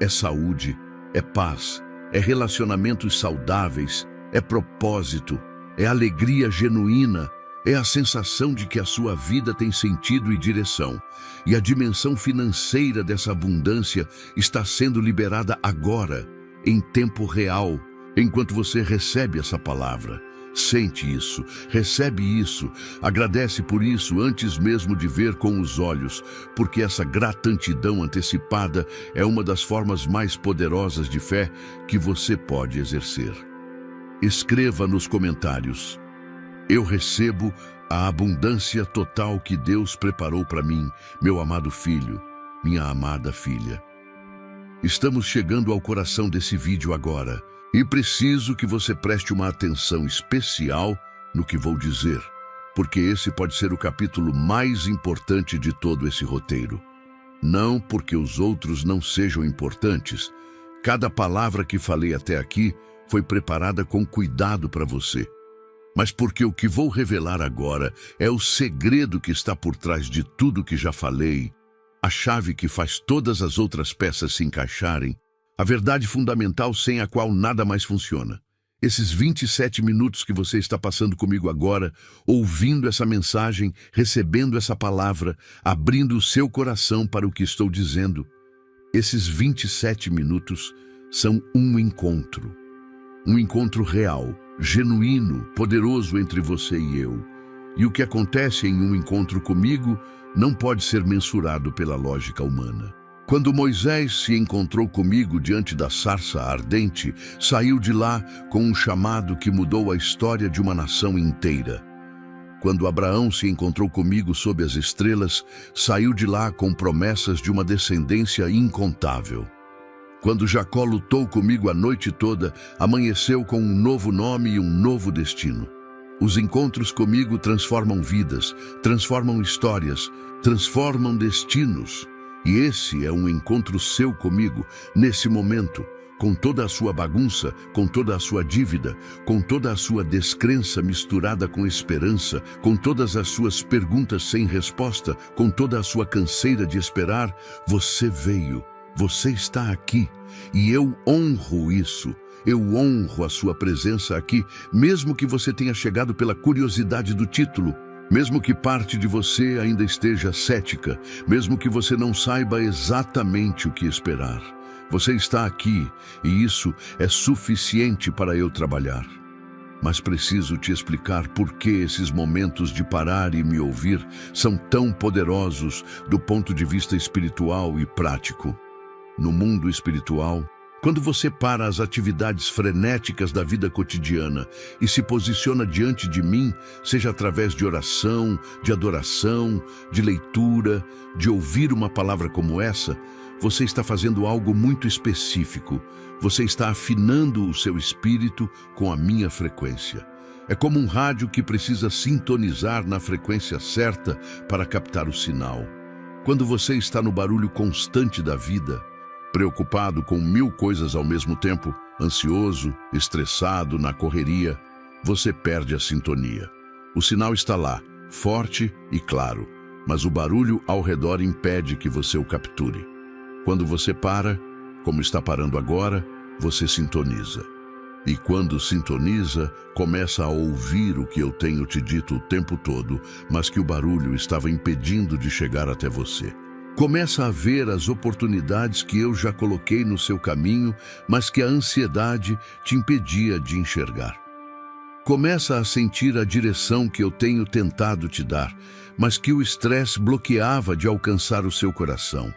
É saúde, é paz, é relacionamentos saudáveis, é propósito, é alegria genuína, é a sensação de que a sua vida tem sentido e direção. E a dimensão financeira dessa abundância está sendo liberada agora, em tempo real, enquanto você recebe essa palavra. Sente isso, recebe isso, agradece por isso antes mesmo de ver com os olhos, porque essa gratidão antecipada é uma das formas mais poderosas de fé que você pode exercer. Escreva nos comentários: eu recebo a abundância total que Deus preparou para mim, meu amado filho, minha amada filha. Estamos chegando ao coração desse vídeo agora e preciso que você preste uma atenção especial no que vou dizer, porque esse pode ser o capítulo mais importante de todo esse roteiro. Não porque os outros não sejam importantes. Cada palavra que falei até aqui foi preparada com cuidado para você. Mas porque o que vou revelar agora é o segredo que está por trás de tudo que já falei, a chave que faz todas as outras peças se encaixarem, a verdade fundamental sem a qual nada mais funciona. Esses 27 minutos que você está passando comigo agora, ouvindo essa mensagem, recebendo essa palavra, abrindo o seu coração para o que estou dizendo, esses 27 minutos são um encontro real, genuíno, poderoso entre você e eu. E o que acontece em um encontro comigo não pode ser mensurado pela lógica humana. Quando Moisés se encontrou comigo diante da sarça ardente, saiu de lá com um chamado que mudou a história de uma nação inteira. Quando Abraão se encontrou comigo sob as estrelas, saiu de lá com promessas de uma descendência incontável. Quando Jacó lutou comigo a noite toda, amanheceu com um novo nome e um novo destino. Os encontros comigo transformam vidas, transformam histórias, transformam destinos. E esse é um encontro seu comigo, nesse momento, com toda a sua bagunça, com toda a sua dívida, com toda a sua descrença misturada com esperança, com todas as suas perguntas sem resposta, com toda a sua canseira de esperar. Você veio, você está aqui, e eu honro isso. Eu honro a sua presença aqui, mesmo que você tenha chegado pela curiosidade do título, mesmo que parte de você ainda esteja cética, mesmo que você não saiba exatamente o que esperar. Você está aqui, e isso é suficiente para eu trabalhar. Mas preciso te explicar por que esses momentos de parar e me ouvir são tão poderosos do ponto de vista espiritual e prático. No mundo espiritual, quando você para as atividades frenéticas da vida cotidiana e se posiciona diante de mim, seja através de oração, de adoração, de leitura, de ouvir uma palavra como essa, você está fazendo algo muito específico. Você está afinando o seu espírito com a minha frequência. É como um rádio que precisa sintonizar na frequência certa para captar o sinal. Quando você está no barulho constante da vida, preocupado com 1000 coisas ao mesmo tempo, ansioso, estressado, na correria, você perde a sintonia. O sinal está lá, forte e claro, mas o barulho ao redor impede que você o capture. Quando você para, como está parando agora, você sintoniza. E quando sintoniza, começa a ouvir o que eu tenho te dito o tempo todo, mas que o barulho estava impedindo de chegar até você. Começa a ver as oportunidades que eu já coloquei no seu caminho, mas que a ansiedade te impedia de enxergar. Começa a sentir a direção que eu tenho tentado te dar, mas que o estresse bloqueava de alcançar o seu coração.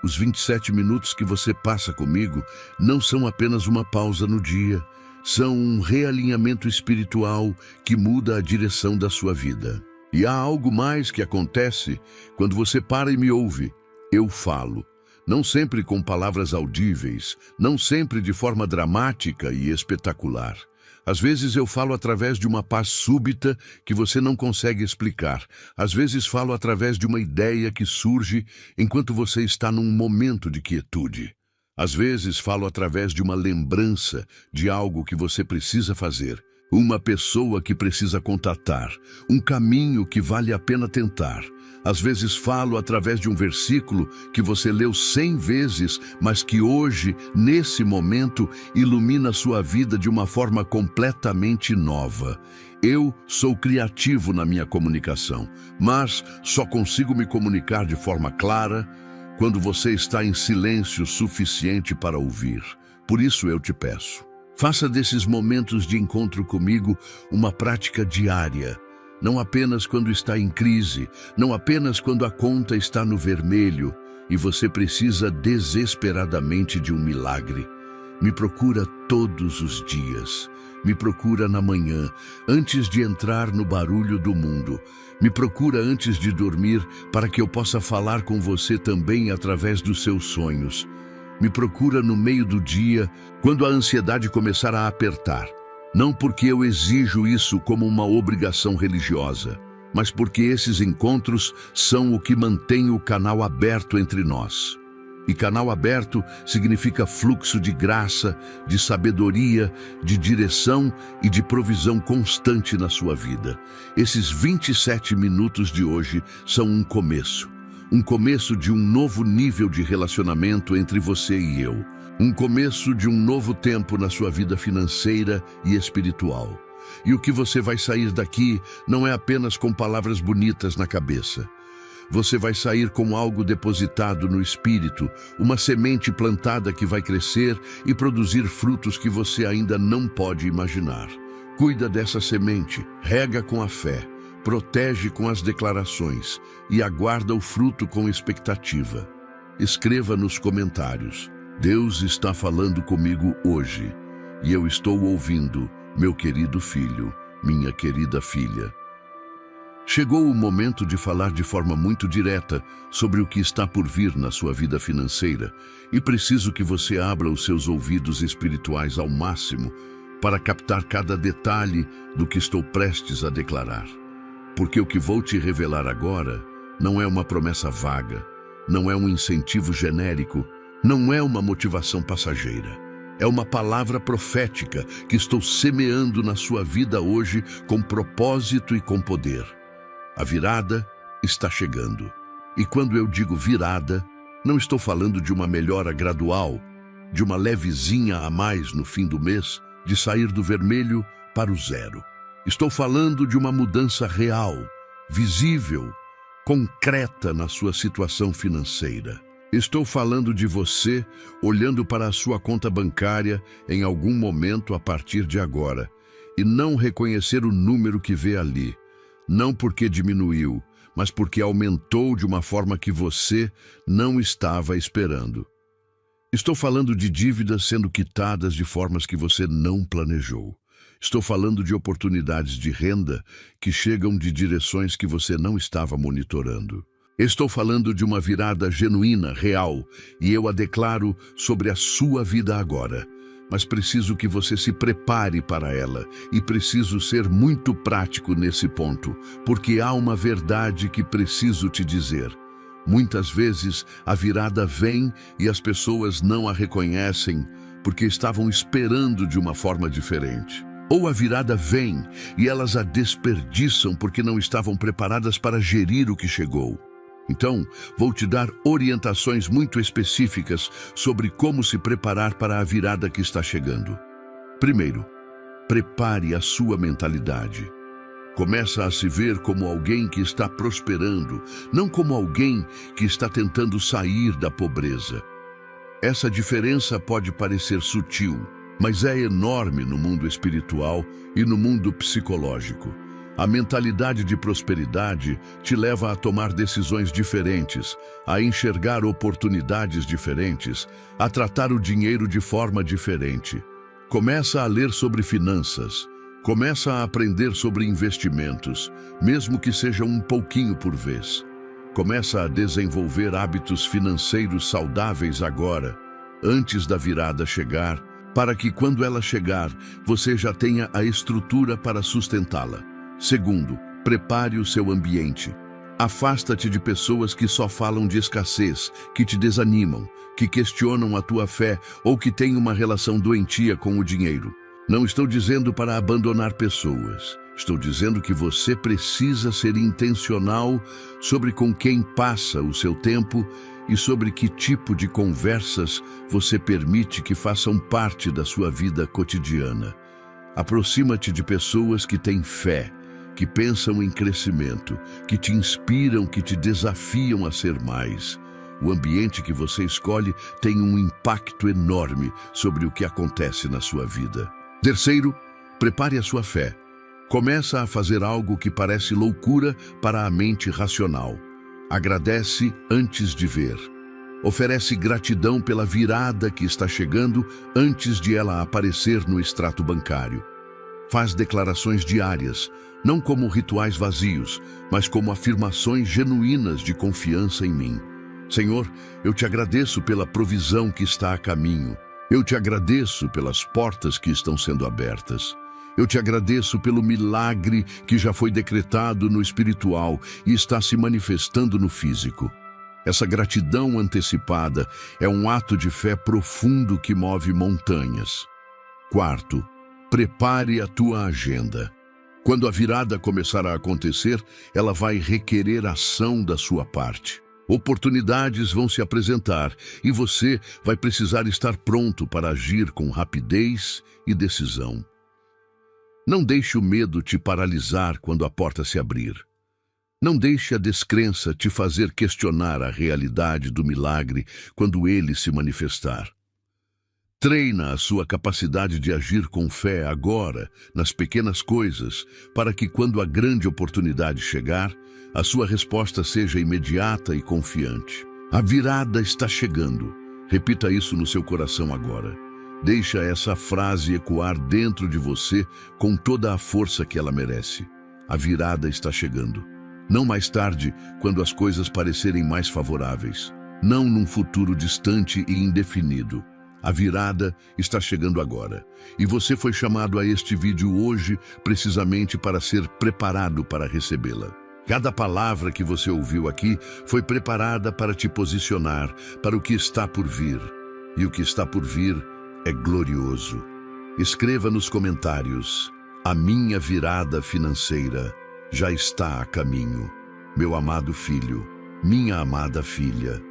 Os 27 minutos que você passa comigo não são apenas uma pausa no dia, são um realinhamento espiritual que muda a direção da sua vida. E há algo mais que acontece quando você para e me ouve. Eu falo, não sempre com palavras audíveis, não sempre de forma dramática e espetacular. Às vezes eu falo através de uma paz súbita que você não consegue explicar. Às vezes falo através de uma ideia que surge enquanto você está num momento de quietude. Às vezes falo através de uma lembrança de algo que você precisa fazer. Uma pessoa que precisa contatar, um caminho que vale a pena tentar. Às vezes falo através de um versículo que você leu 100 vezes, mas que hoje, nesse momento, ilumina sua vida de uma forma completamente nova. Eu sou criativo na minha comunicação, mas só consigo me comunicar de forma clara quando você está em silêncio suficiente para ouvir. Por isso eu te peço. Faça desses momentos de encontro comigo uma prática diária, não apenas quando está em crise, não apenas quando a conta está no vermelho e você precisa desesperadamente de um milagre. Me procura todos os dias. Me procura na manhã, antes de entrar no barulho do mundo. Me procura antes de dormir, para que eu possa falar com você também através dos seus sonhos. Me procura no meio do dia, quando a ansiedade começar a apertar. Não porque eu exijo isso como uma obrigação religiosa, mas porque esses encontros são o que mantém o canal aberto entre nós. E canal aberto significa fluxo de graça, de sabedoria, de direção e de provisão constante na sua vida. Esses 27 minutos de hoje são um começo de um novo nível de relacionamento entre você e eu. Um começo de um novo tempo na sua vida financeira e espiritual. E o que você vai sair daqui não é apenas com palavras bonitas na cabeça. Você vai sair com algo depositado no espírito, uma semente plantada que vai crescer e produzir frutos que você ainda não pode imaginar. Cuida dessa semente, rega com a fé, protege com as declarações e aguarda o fruto com expectativa. Escreva nos comentários: Deus está falando comigo hoje e eu estou ouvindo, meu querido filho, minha querida filha. Chegou o momento de falar de forma muito direta sobre o que está por vir na sua vida financeira e preciso que você abra os seus ouvidos espirituais ao máximo para captar cada detalhe do que estou prestes a declarar. Porque o que vou te revelar agora não é uma promessa vaga, não é um incentivo genérico, não é uma motivação passageira. É uma palavra profética que estou semeando na sua vida hoje com propósito e com poder. A virada está chegando. E quando eu digo virada, não estou falando de uma melhora gradual, de uma levezinha a mais no fim do mês, de sair do vermelho para o zero. Estou falando de uma mudança real, visível, concreta na sua situação financeira. Estou falando de você olhando para a sua conta bancária em algum momento a partir de agora e não reconhecer o número que vê ali. Não porque diminuiu, mas porque aumentou de uma forma que você não estava esperando. Estou falando de dívidas sendo quitadas de formas que você não planejou. Estou falando de oportunidades de renda que chegam de direções que você não estava monitorando. Estou falando de uma virada genuína, real, e eu a declaro sobre a sua vida agora. Mas preciso que você se prepare para ela e preciso ser muito prático nesse ponto, porque há uma verdade que preciso te dizer. Muitas vezes a virada vem e as pessoas não a reconhecem porque estavam esperando de uma forma diferente. Ou a virada vem e elas a desperdiçam porque não estavam preparadas para gerir o que chegou. Então, vou te dar orientações muito específicas sobre como se preparar para a virada que está chegando. Primeiro, prepare a sua mentalidade. Começa a se ver como alguém que está prosperando, não como alguém que está tentando sair da pobreza. Essa diferença pode parecer sutil, mas é enorme no mundo espiritual e no mundo psicológico. A mentalidade de prosperidade te leva a tomar decisões diferentes, a enxergar oportunidades diferentes, a tratar o dinheiro de forma diferente. Começa a ler sobre finanças, começa a aprender sobre investimentos, mesmo que seja um pouquinho por vez. Começa a desenvolver hábitos financeiros saudáveis agora, antes da virada chegar, para que quando ela chegar, você já tenha a estrutura para sustentá-la. Segundo, prepare o seu ambiente. Afasta-te de pessoas que só falam de escassez, que te desanimam, que questionam a tua fé ou que têm uma relação doentia com o dinheiro. Não estou dizendo para abandonar pessoas. Estou dizendo que você precisa ser intencional sobre com quem passa o seu tempo e sobre que tipo de conversas você permite que façam parte da sua vida cotidiana. Aproxima-te de pessoas que têm fé, que pensam em crescimento, que te inspiram, que te desafiam a ser mais. O ambiente que você escolhe tem um impacto enorme sobre o que acontece na sua vida. Terceiro, prepare a sua fé. Começa a fazer algo que parece loucura para a mente racional. Agradece antes de ver. Oferece gratidão pela virada que está chegando antes de ela aparecer no extrato bancário. Faz declarações diárias, não como rituais vazios, mas como afirmações genuínas de confiança em mim. Senhor, eu te agradeço pela provisão que está a caminho. Eu te agradeço pelas portas que estão sendo abertas. Eu te agradeço pelo milagre que já foi decretado no espiritual e está se manifestando no físico. Essa gratidão antecipada é um ato de fé profundo que move montanhas. Quarto, prepare a tua agenda. Quando a virada começar a acontecer, ela vai requerer ação da sua parte. Oportunidades vão se apresentar e você vai precisar estar pronto para agir com rapidez e decisão. Não deixe o medo te paralisar quando a porta se abrir. Não deixe a descrença te fazer questionar a realidade do milagre quando ele se manifestar. Treina a sua capacidade de agir com fé agora, nas pequenas coisas, para que quando a grande oportunidade chegar, a sua resposta seja imediata e confiante. A virada está chegando. Repita isso no seu coração agora. Deixa essa frase ecoar dentro de você com toda a força que ela merece. A virada está chegando. Não mais tarde, quando as coisas parecerem mais favoráveis. Não num futuro distante e indefinido. A virada está chegando agora. E você foi chamado a este vídeo hoje precisamente para ser preparado para recebê-la. Cada palavra que você ouviu aqui foi preparada para te posicionar para o que está por vir. E o que está por vir é glorioso. Escreva nos comentários: a minha virada financeira já está a caminho. Meu amado filho, minha amada filha.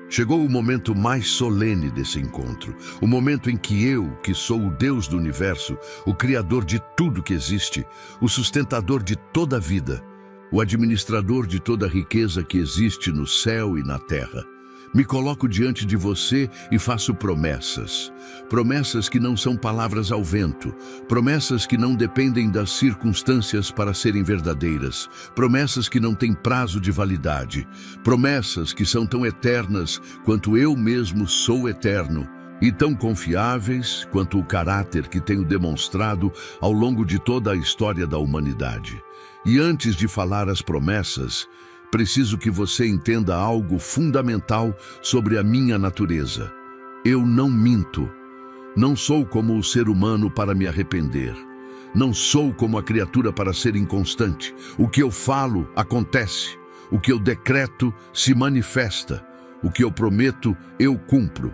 Chegou o momento mais solene desse encontro, o momento em que eu, que sou o Deus do universo, o Criador de tudo que existe, o sustentador de toda a vida, o administrador de toda a riqueza que existe no céu e na terra, me coloco diante de você e faço promessas. Promessas que não são palavras ao vento. Promessas que não dependem das circunstâncias para serem verdadeiras. Promessas que não têm prazo de validade. Promessas que são tão eternas quanto eu mesmo sou eterno. E tão confiáveis quanto o caráter que tenho demonstrado ao longo de toda a história da humanidade. E antes de falar as promessas, preciso que você entenda algo fundamental sobre a minha natureza. Eu não minto. Não sou como o ser humano para me arrepender. Não sou como a criatura para ser inconstante. O que eu falo, acontece. O que eu decreto, se manifesta. O que eu prometo, eu cumpro.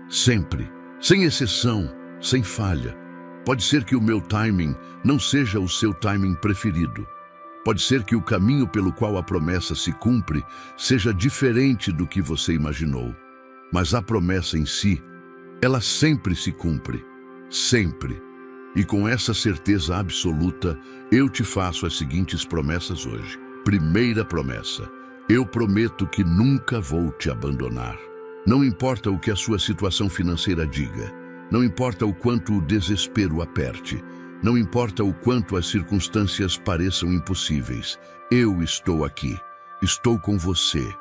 Sempre. Sem exceção, sem falha. Pode ser que o meu timing não seja o seu timing preferido. Pode ser que o caminho pelo qual a promessa se cumpre seja diferente do que você imaginou. Mas a promessa em si, ela sempre se cumpre. Sempre. E com essa certeza absoluta, eu te faço as seguintes promessas hoje. Primeira promessa. Eu prometo que nunca vou te abandonar. Não importa o que a sua situação financeira diga. Não importa o quanto o desespero aperte. Não importa o quanto as circunstâncias pareçam impossíveis, eu estou aqui, estou com você.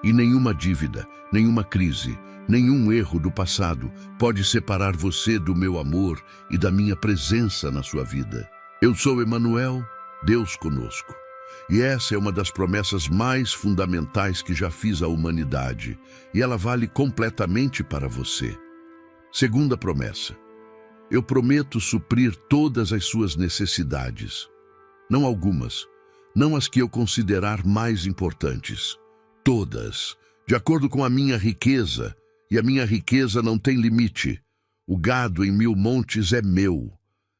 E nenhuma dívida, nenhuma crise, nenhum erro do passado pode separar você do meu amor e da minha presença na sua vida. Eu sou Emanuel, Deus conosco. E essa é uma das promessas mais fundamentais que já fiz à humanidade, e ela vale completamente para você. Segunda promessa. Eu prometo suprir todas as suas necessidades. Não algumas, não as que eu considerar mais importantes. Todas, de acordo com a minha riqueza, e a minha riqueza não tem limite. O gado em 1000 montes é meu.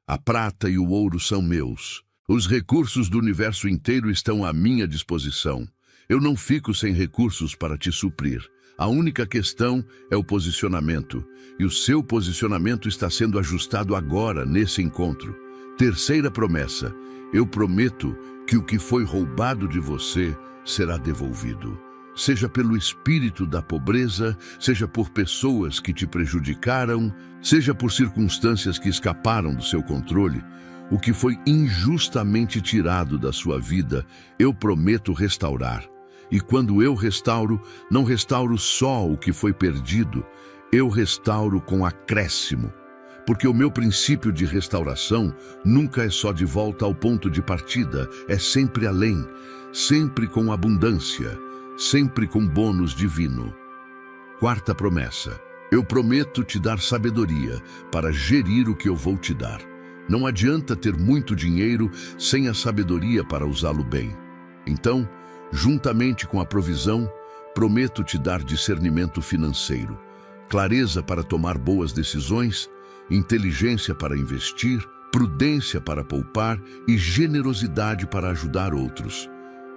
A prata e o ouro são meus. Os recursos do universo inteiro estão à minha disposição. Eu não fico sem recursos para te suprir. A única questão é o posicionamento, e o seu posicionamento está sendo ajustado agora, nesse encontro. Terceira promessa, eu prometo que o que foi roubado de você será devolvido. Seja pelo espírito da pobreza, seja por pessoas que te prejudicaram, seja por circunstâncias que escaparam do seu controle, o que foi injustamente tirado da sua vida, eu prometo restaurar. E quando eu restauro, não restauro só o que foi perdido, eu restauro com acréscimo. Porque o meu princípio de restauração nunca é só de volta ao ponto de partida, é sempre além, sempre com abundância, sempre com bônus divino. Quarta promessa: eu prometo te dar sabedoria para gerir o que eu vou te dar. Não adianta ter muito dinheiro sem a sabedoria para usá-lo bem. Então, juntamente com a provisão, prometo te dar discernimento financeiro, clareza para tomar boas decisões, inteligência para investir, prudência para poupar e generosidade para ajudar outros.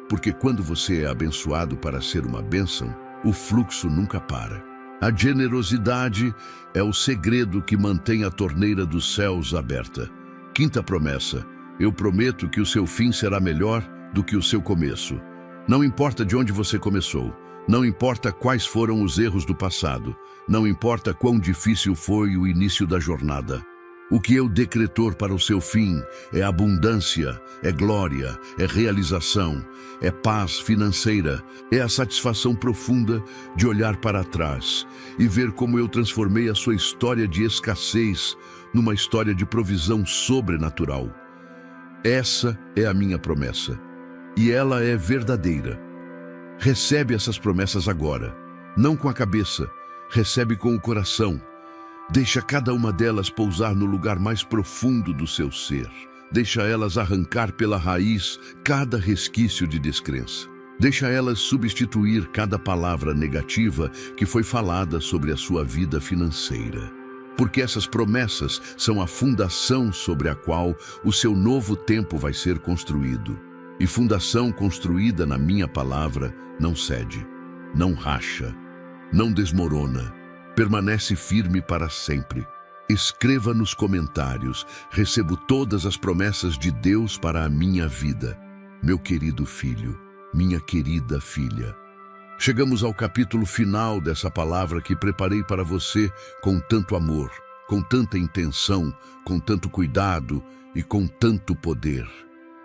Porque quando você é abençoado para ser uma bênção, o fluxo nunca para. A generosidade é o segredo que mantém a torneira dos céus aberta. Quinta promessa: eu prometo que o seu fim será melhor do que o seu começo. Não importa de onde você começou, não importa quais foram os erros do passado, não importa quão difícil foi o início da jornada. O que eu decretor para o seu fim é abundância, é glória, é realização, é paz financeira, é a satisfação profunda de olhar para trás e ver como eu transformei a sua história de escassez numa história de provisão sobrenatural. Essa é a minha promessa, e ela é verdadeira. Recebe essas promessas agora, não com a cabeça, recebe com o coração. Deixa cada uma delas pousar no lugar mais profundo do seu ser. Deixa elas arrancar pela raiz cada resquício de descrença. Deixa elas substituir cada palavra negativa que foi falada sobre a sua vida financeira. Porque essas promessas são a fundação sobre a qual o seu novo tempo vai ser construído. E fundação construída na minha palavra não cede, não racha, não desmorona. Permanece firme para sempre. Escreva nos comentários: recebo todas as promessas de Deus para a minha vida. Meu querido filho, minha querida filha. Chegamos ao capítulo final dessa palavra que preparei para você com tanto amor, com tanta intenção, com tanto cuidado e com tanto poder.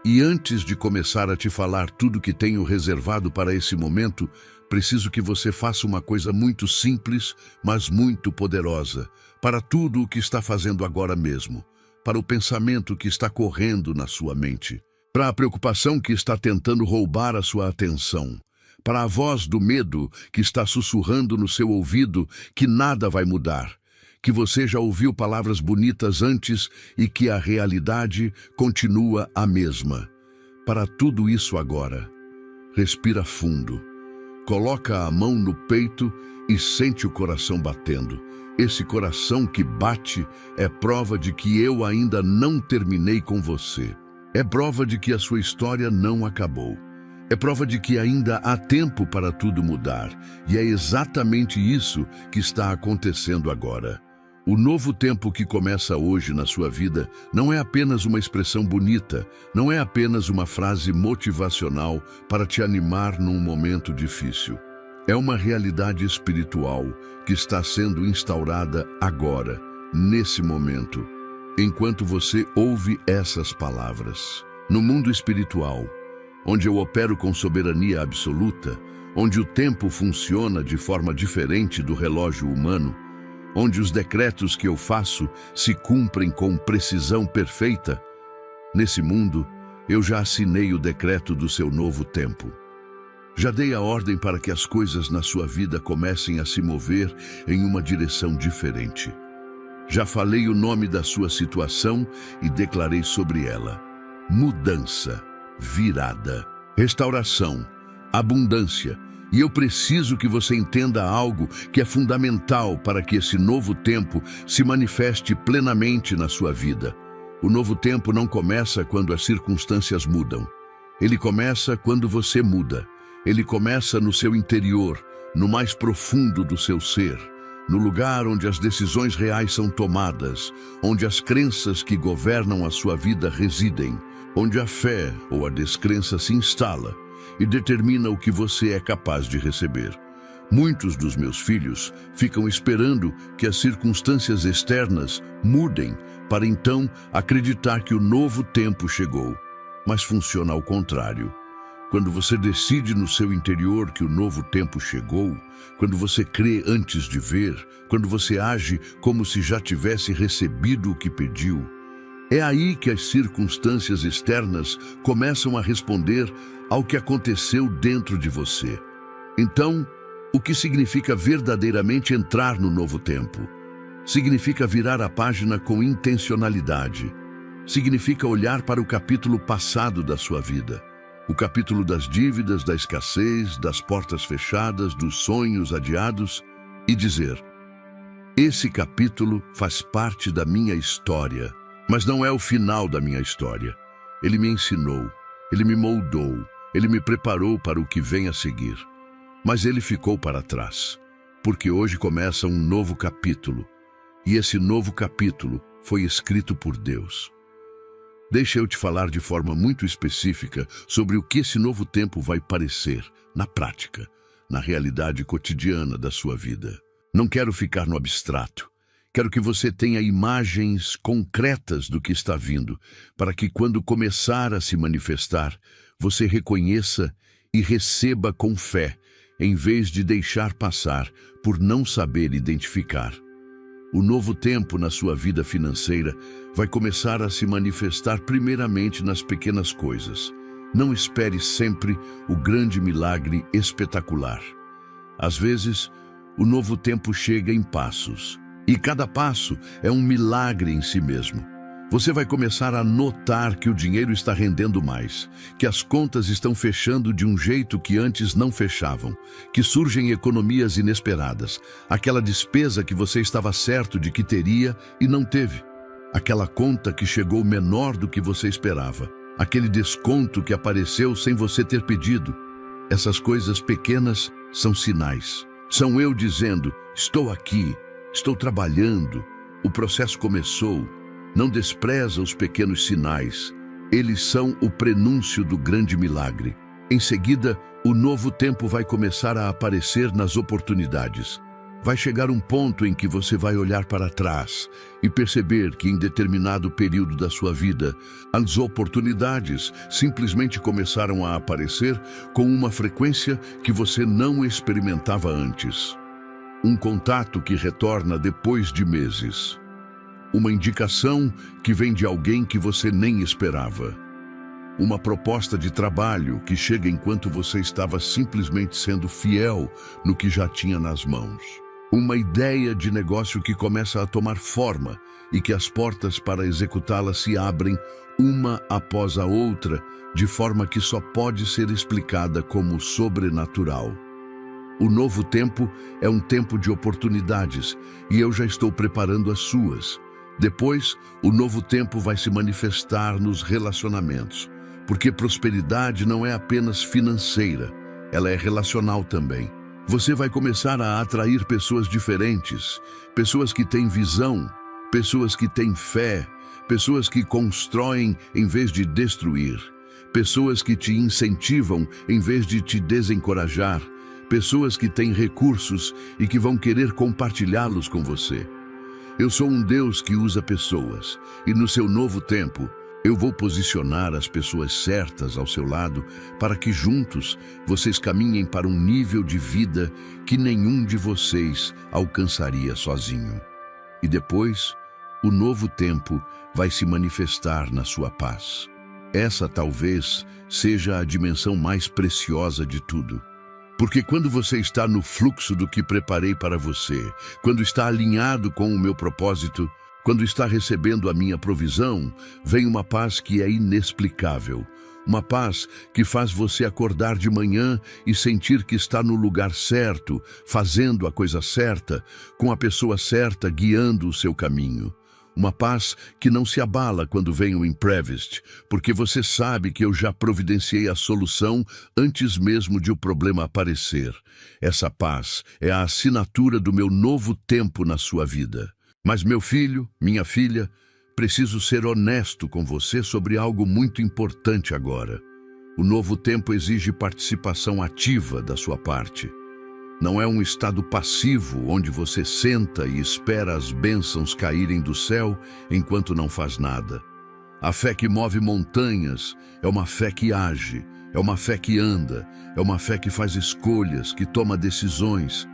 E antes de começar a te falar tudo que tenho reservado para esse momento, preciso que você faça uma coisa muito simples, mas muito poderosa, para tudo o que está fazendo agora mesmo, para o pensamento que está correndo na sua mente, para a preocupação que está tentando roubar a sua atenção, para a voz do medo que está sussurrando no seu ouvido que nada vai mudar, que você já ouviu palavras bonitas antes e que a realidade continua a mesma. Para tudo isso agora, respira fundo. Coloca a mão no peito e sente o coração batendo. Esse coração que bate é prova de que eu ainda não terminei com você. É prova de que a sua história não acabou. É prova de que ainda há tempo para tudo mudar. E é exatamente isso que está acontecendo agora. O novo tempo que começa hoje na sua vida não é apenas uma expressão bonita, não é apenas uma frase motivacional para te animar num momento difícil. É uma realidade espiritual que está sendo instaurada agora, nesse momento, enquanto você ouve essas palavras. No mundo espiritual, onde eu opero com soberania absoluta, onde o tempo funciona de forma diferente do relógio humano, onde os decretos que eu faço se cumprem com precisão perfeita, nesse mundo, eu já assinei o decreto do seu novo tempo. Já dei a ordem para que as coisas na sua vida comecem a se mover em uma direção diferente. Já falei o nome da sua situação e declarei sobre ela: mudança, virada, restauração, abundância. E eu preciso que você entenda algo que é fundamental para que esse novo tempo se manifeste plenamente na sua vida. O novo tempo não começa quando as circunstâncias mudam. Ele começa quando você muda. Ele começa no seu interior, no mais profundo do seu ser, no lugar onde as decisões reais são tomadas, onde as crenças que governam a sua vida residem, onde a fé ou a descrença se instala e determina o que você é capaz de receber. Muitos dos meus filhos ficam esperando que as circunstâncias externas mudem para então acreditar que o novo tempo chegou. Mas funciona ao contrário. Quando você decide no seu interior que o novo tempo chegou, quando você crê antes de ver, quando você age como se já tivesse recebido o que pediu, é aí que as circunstâncias externas começam a responder ao que aconteceu dentro de você. Então, o que significa verdadeiramente entrar no novo tempo? Significa virar a página com intencionalidade. Significa olhar para o capítulo passado da sua vida. O capítulo das dívidas, da escassez, das portas fechadas, dos sonhos adiados, e dizer: esse capítulo faz parte da minha história, mas não é o final da minha história. Ele me ensinou, ele me moldou, ele me preparou para o que vem a seguir. Mas ele ficou para trás, porque hoje começa um novo capítulo, e esse novo capítulo foi escrito por Deus. Deixa eu te falar de forma muito específica sobre o que esse novo tempo vai parecer, na prática, na realidade cotidiana da sua vida. Não quero ficar no abstrato. Quero que você tenha imagens concretas do que está vindo, para que quando começar a se manifestar, você reconheça e receba com fé, em vez de deixar passar por não saber identificar. O novo tempo na sua vida financeira vai começar a se manifestar primeiramente nas pequenas coisas. Não espere sempre o grande milagre espetacular. Às vezes, o novo tempo chega em passos, e cada passo é um milagre em si mesmo. Você vai começar a notar que o dinheiro está rendendo mais, que as contas estão fechando de um jeito que antes não fechavam, que surgem economias inesperadas, aquela despesa que você estava certo de que teria e não teve, aquela conta que chegou menor do que você esperava, aquele desconto que apareceu sem você ter pedido. Essas coisas pequenas são sinais. São eu dizendo: estou aqui, estou trabalhando, o processo começou. Não despreza os pequenos sinais. Eles são o prenúncio do grande milagre. Em seguida, o novo tempo vai começar a aparecer nas oportunidades. Vai chegar um ponto em que você vai olhar para trás e perceber que em determinado período da sua vida, as oportunidades simplesmente começaram a aparecer com uma frequência que você não experimentava antes. Um contato que retorna depois de meses. Uma indicação que vem de alguém que você nem esperava. Uma proposta de trabalho que chega enquanto você estava simplesmente sendo fiel no que já tinha nas mãos. Uma ideia de negócio que começa a tomar forma e que as portas para executá-la se abrem uma após a outra, de forma que só pode ser explicada como sobrenatural. O novo tempo é um tempo de oportunidades e eu já estou preparando as suas. Depois, o novo tempo vai se manifestar nos relacionamentos, porque prosperidade não é apenas financeira, ela é relacional também. Você vai começar a atrair pessoas diferentes, pessoas que têm visão, pessoas que têm fé, pessoas que constroem em vez de destruir, pessoas que te incentivam em vez de te desencorajar, pessoas que têm recursos e que vão querer compartilhá-los com você. Eu sou um Deus que usa pessoas, e no seu novo tempo, eu vou posicionar as pessoas certas ao seu lado para que juntos vocês caminhem para um nível de vida que nenhum de vocês alcançaria sozinho. E depois, o novo tempo vai se manifestar na sua paz. Essa talvez seja a dimensão mais preciosa de tudo. Porque quando você está no fluxo do que preparei para você, quando está alinhado com o meu propósito, quando está recebendo a minha provisão, vem uma paz que é inexplicável. Uma paz que faz você acordar de manhã e sentir que está no lugar certo, fazendo a coisa certa, com a pessoa certa guiando o seu caminho. Uma paz que não se abala quando vem o imprevisto, porque você sabe que eu já providenciei a solução antes mesmo de o problema aparecer. Essa paz é a assinatura do meu novo tempo na sua vida. Mas meu filho, minha filha, preciso ser honesto com você sobre algo muito importante agora. O novo tempo exige participação ativa da sua parte. Não é um estado passivo onde você senta e espera as bênçãos caírem do céu enquanto não faz nada. A fé que move montanhas é uma fé que age, é uma fé que anda, é uma fé que faz escolhas, que toma decisões,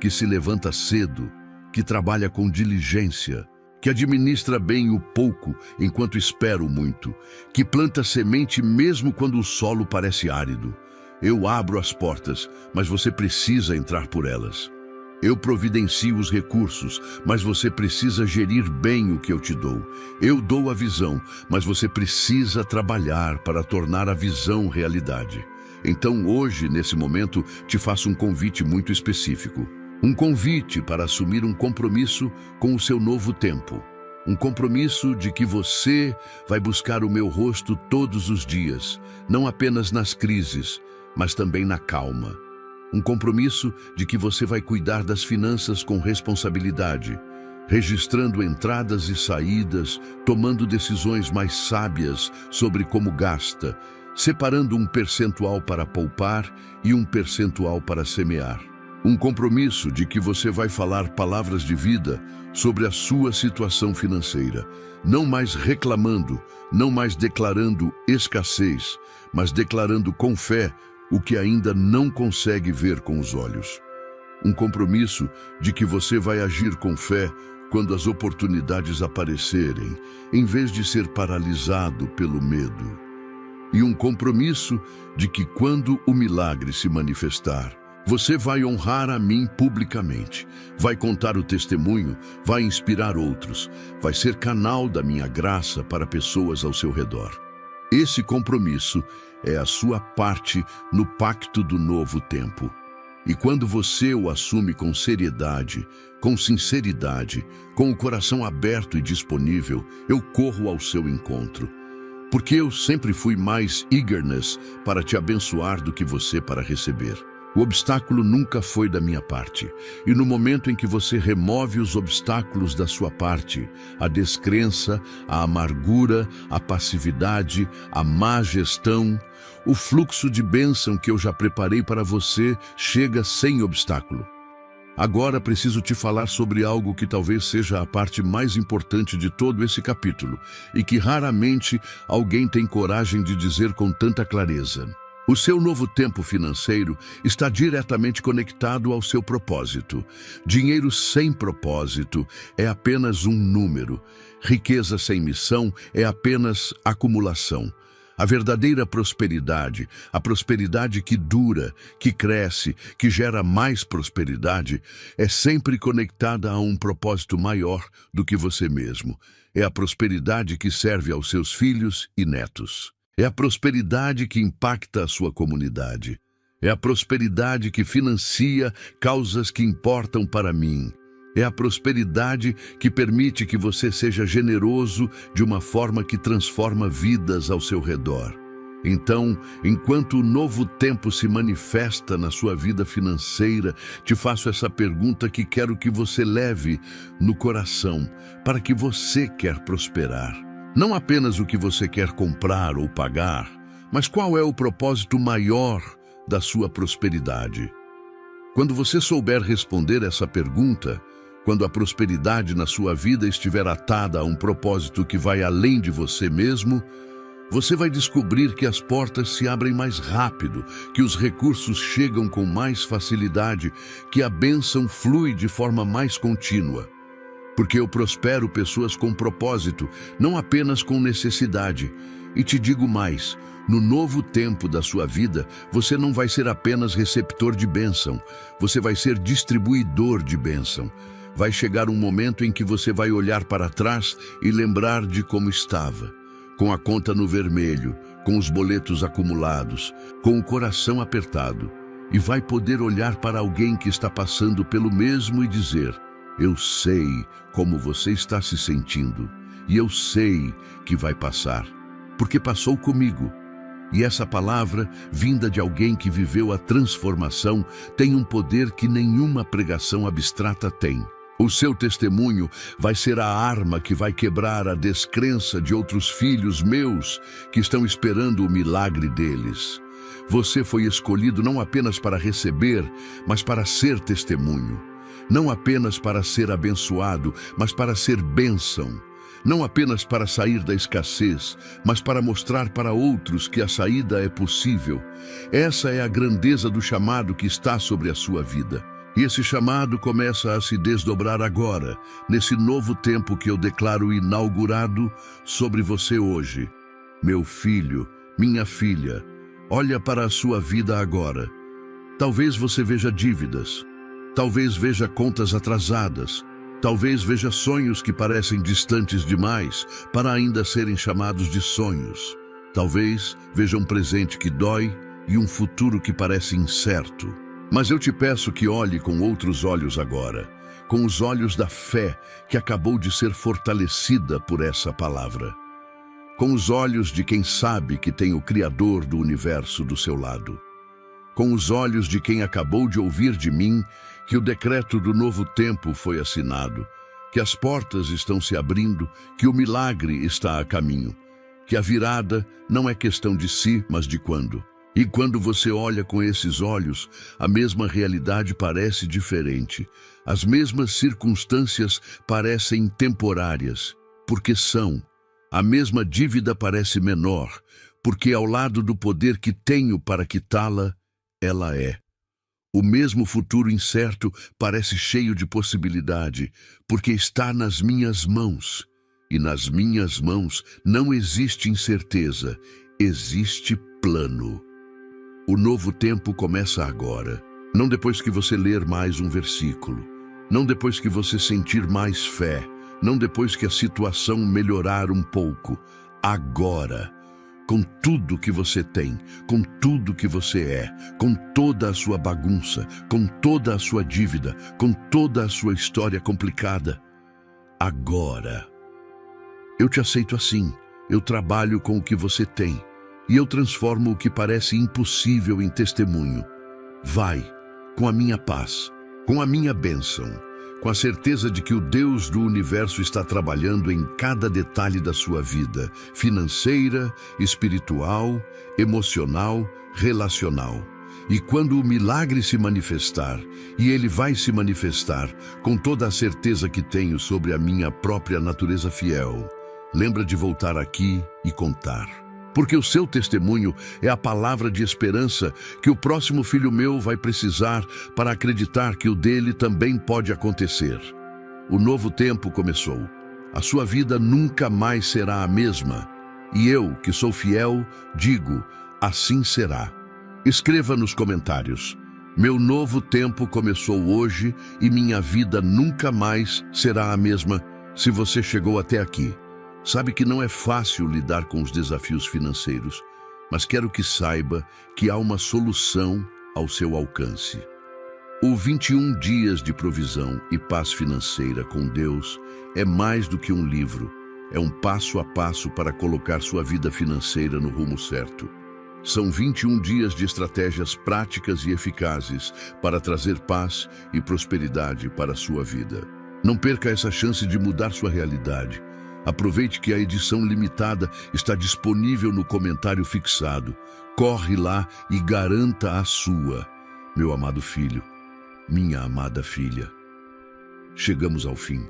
que se levanta cedo, que trabalha com diligência, que administra bem o pouco enquanto espera o muito, que planta semente mesmo quando o solo parece árido. Eu abro as portas, mas você precisa entrar por elas. Eu providencio os recursos, mas você precisa gerir bem o que eu te dou. Eu dou a visão, mas você precisa trabalhar para tornar a visão realidade. Então hoje, nesse momento, te faço um convite muito específico. Um convite para assumir um compromisso com o seu novo tempo. Um compromisso de que você vai buscar o meu rosto todos os dias, não apenas nas crises, mas também na calma. Um compromisso de que você vai cuidar das finanças com responsabilidade, registrando entradas e saídas, tomando decisões mais sábias sobre como gasta, separando um percentual para poupar e um percentual para semear. Um compromisso de que você vai falar palavras de vida sobre a sua situação financeira, não mais reclamando, não mais declarando escassez, mas declarando com fé o que ainda não consegue ver com os olhos. Um compromisso de que você vai agir com fé quando as oportunidades aparecerem, em vez de ser paralisado pelo medo. E um compromisso de que quando o milagre se manifestar, você vai honrar a mim publicamente, vai contar o testemunho, vai inspirar outros, vai ser canal da minha graça para pessoas ao seu redor. Esse compromisso é a sua parte no pacto do novo tempo. E quando você o assume com seriedade, com sinceridade, com o coração aberto e disponível, eu corro ao seu encontro. Porque eu sempre fui mais eagerness para te abençoar do que você para receber. O obstáculo nunca foi da minha parte. E no momento em que você remove os obstáculos da sua parte, a descrença, a amargura, a passividade, a má gestão, o fluxo de bênção que eu já preparei para você chega sem obstáculo. Agora preciso te falar sobre algo que talvez seja a parte mais importante de todo esse capítulo e que raramente alguém tem coragem de dizer com tanta clareza. O seu novo tempo financeiro está diretamente conectado ao seu propósito. Dinheiro sem propósito é apenas um número. Riqueza sem missão é apenas acumulação. A verdadeira prosperidade, a prosperidade que dura, que cresce, que gera mais prosperidade, é sempre conectada a um propósito maior do que você mesmo. É a prosperidade que serve aos seus filhos e netos. É a prosperidade que impacta a sua comunidade. É a prosperidade que financia causas que importam para mim. É a prosperidade que permite que você seja generoso de uma forma que transforma vidas ao seu redor. Então, enquanto o novo tempo se manifesta na sua vida financeira, te faço essa pergunta que quero que você leve no coração, para que você quer prosperar. Não apenas o que você quer comprar ou pagar, mas qual é o propósito maior da sua prosperidade? Quando você souber responder essa pergunta, quando a prosperidade na sua vida estiver atada a um propósito que vai além de você mesmo, você vai descobrir que as portas se abrem mais rápido, que os recursos chegam com mais facilidade, que a bênção flui de forma mais contínua. Porque eu prospero pessoas com propósito, não apenas com necessidade. E te digo mais, no novo tempo da sua vida, você não vai ser apenas receptor de bênção, você vai ser distribuidor de bênção. Vai chegar um momento em que você vai olhar para trás e lembrar de como estava, com a conta no vermelho, com os boletos acumulados, com o coração apertado, e vai poder olhar para alguém que está passando pelo mesmo e dizer: eu sei como você está se sentindo, e eu sei que vai passar, porque passou comigo. E essa palavra, vinda de alguém que viveu a transformação, tem um poder que nenhuma pregação abstrata tem. O seu testemunho vai ser a arma que vai quebrar a descrença de outros filhos meus que estão esperando o milagre deles. Você foi escolhido não apenas para receber, mas para ser testemunho. Não apenas para ser abençoado, mas para ser bênção. não apenas para sair da escassez, mas para mostrar para outros que a saída é possível. Essa é a grandeza do chamado que está sobre a sua vida. E esse chamado começa a se desdobrar agora, nesse novo tempo que eu declaro inaugurado sobre você hoje. Meu filho, minha filha, olha para a sua vida agora. Talvez você veja dívidas, talvez veja contas atrasadas, talvez veja sonhos que parecem distantes demais para ainda serem chamados de sonhos. Talvez veja um presente que dói e um futuro que parece incerto. Mas eu te peço que olhe com outros olhos agora, com os olhos da fé que acabou de ser fortalecida por essa palavra. Com os olhos de quem sabe que tem o Criador do universo do seu lado. Com os olhos de quem acabou de ouvir de mim que o decreto do novo tempo foi assinado, que as portas estão se abrindo, que o milagre está a caminho, que a virada não é questão de se, mas de quando. E quando você olha com esses olhos, a mesma realidade parece diferente. As mesmas circunstâncias parecem temporárias, porque são. A mesma dívida parece menor, porque ao lado do poder que tenho para quitá-la, ela é. O mesmo futuro incerto parece cheio de possibilidade, porque está nas minhas mãos. E nas minhas mãos não existe incerteza, existe plano. O novo tempo começa agora, não depois que você ler mais um versículo, não depois que você sentir mais fé, não depois que a situação melhorar um pouco. Agora, com tudo que você tem, com tudo que você é, com toda a sua bagunça, com toda a sua dívida, com toda a sua história complicada. Agora. Eu te aceito assim, eu trabalho com o que você tem. E eu transformo o que parece impossível em testemunho. Vai, com a minha paz, com a minha bênção, com a certeza de que o Deus do universo está trabalhando em cada detalhe da sua vida, financeira, espiritual, emocional, relacional. E quando o milagre se manifestar, e ele vai se manifestar com toda a certeza que tenho sobre a minha própria natureza fiel, lembra de voltar aqui e contar. Porque o seu testemunho é a palavra de esperança que o próximo filho meu vai precisar para acreditar que o dele também pode acontecer. O novo tempo começou. A sua vida nunca mais será a mesma. E eu, que sou fiel, digo, assim será. Escreva nos comentários. Meu novo tempo começou hoje e minha vida nunca mais será a mesma se você chegou até aqui. Sabe que não é fácil lidar com os desafios financeiros, mas quero que saiba que há uma solução ao seu alcance. O 21 dias de provisão e paz financeira com Deus é mais do que um livro, é um passo a passo para colocar sua vida financeira no rumo certo. São 21 dias de estratégias práticas e eficazes para trazer paz e prosperidade para a sua vida. Não perca essa chance de mudar sua realidade. Aproveite que a edição limitada está disponível no comentário fixado. Corre lá e garanta a sua, meu amado filho, minha amada filha. Chegamos ao fim.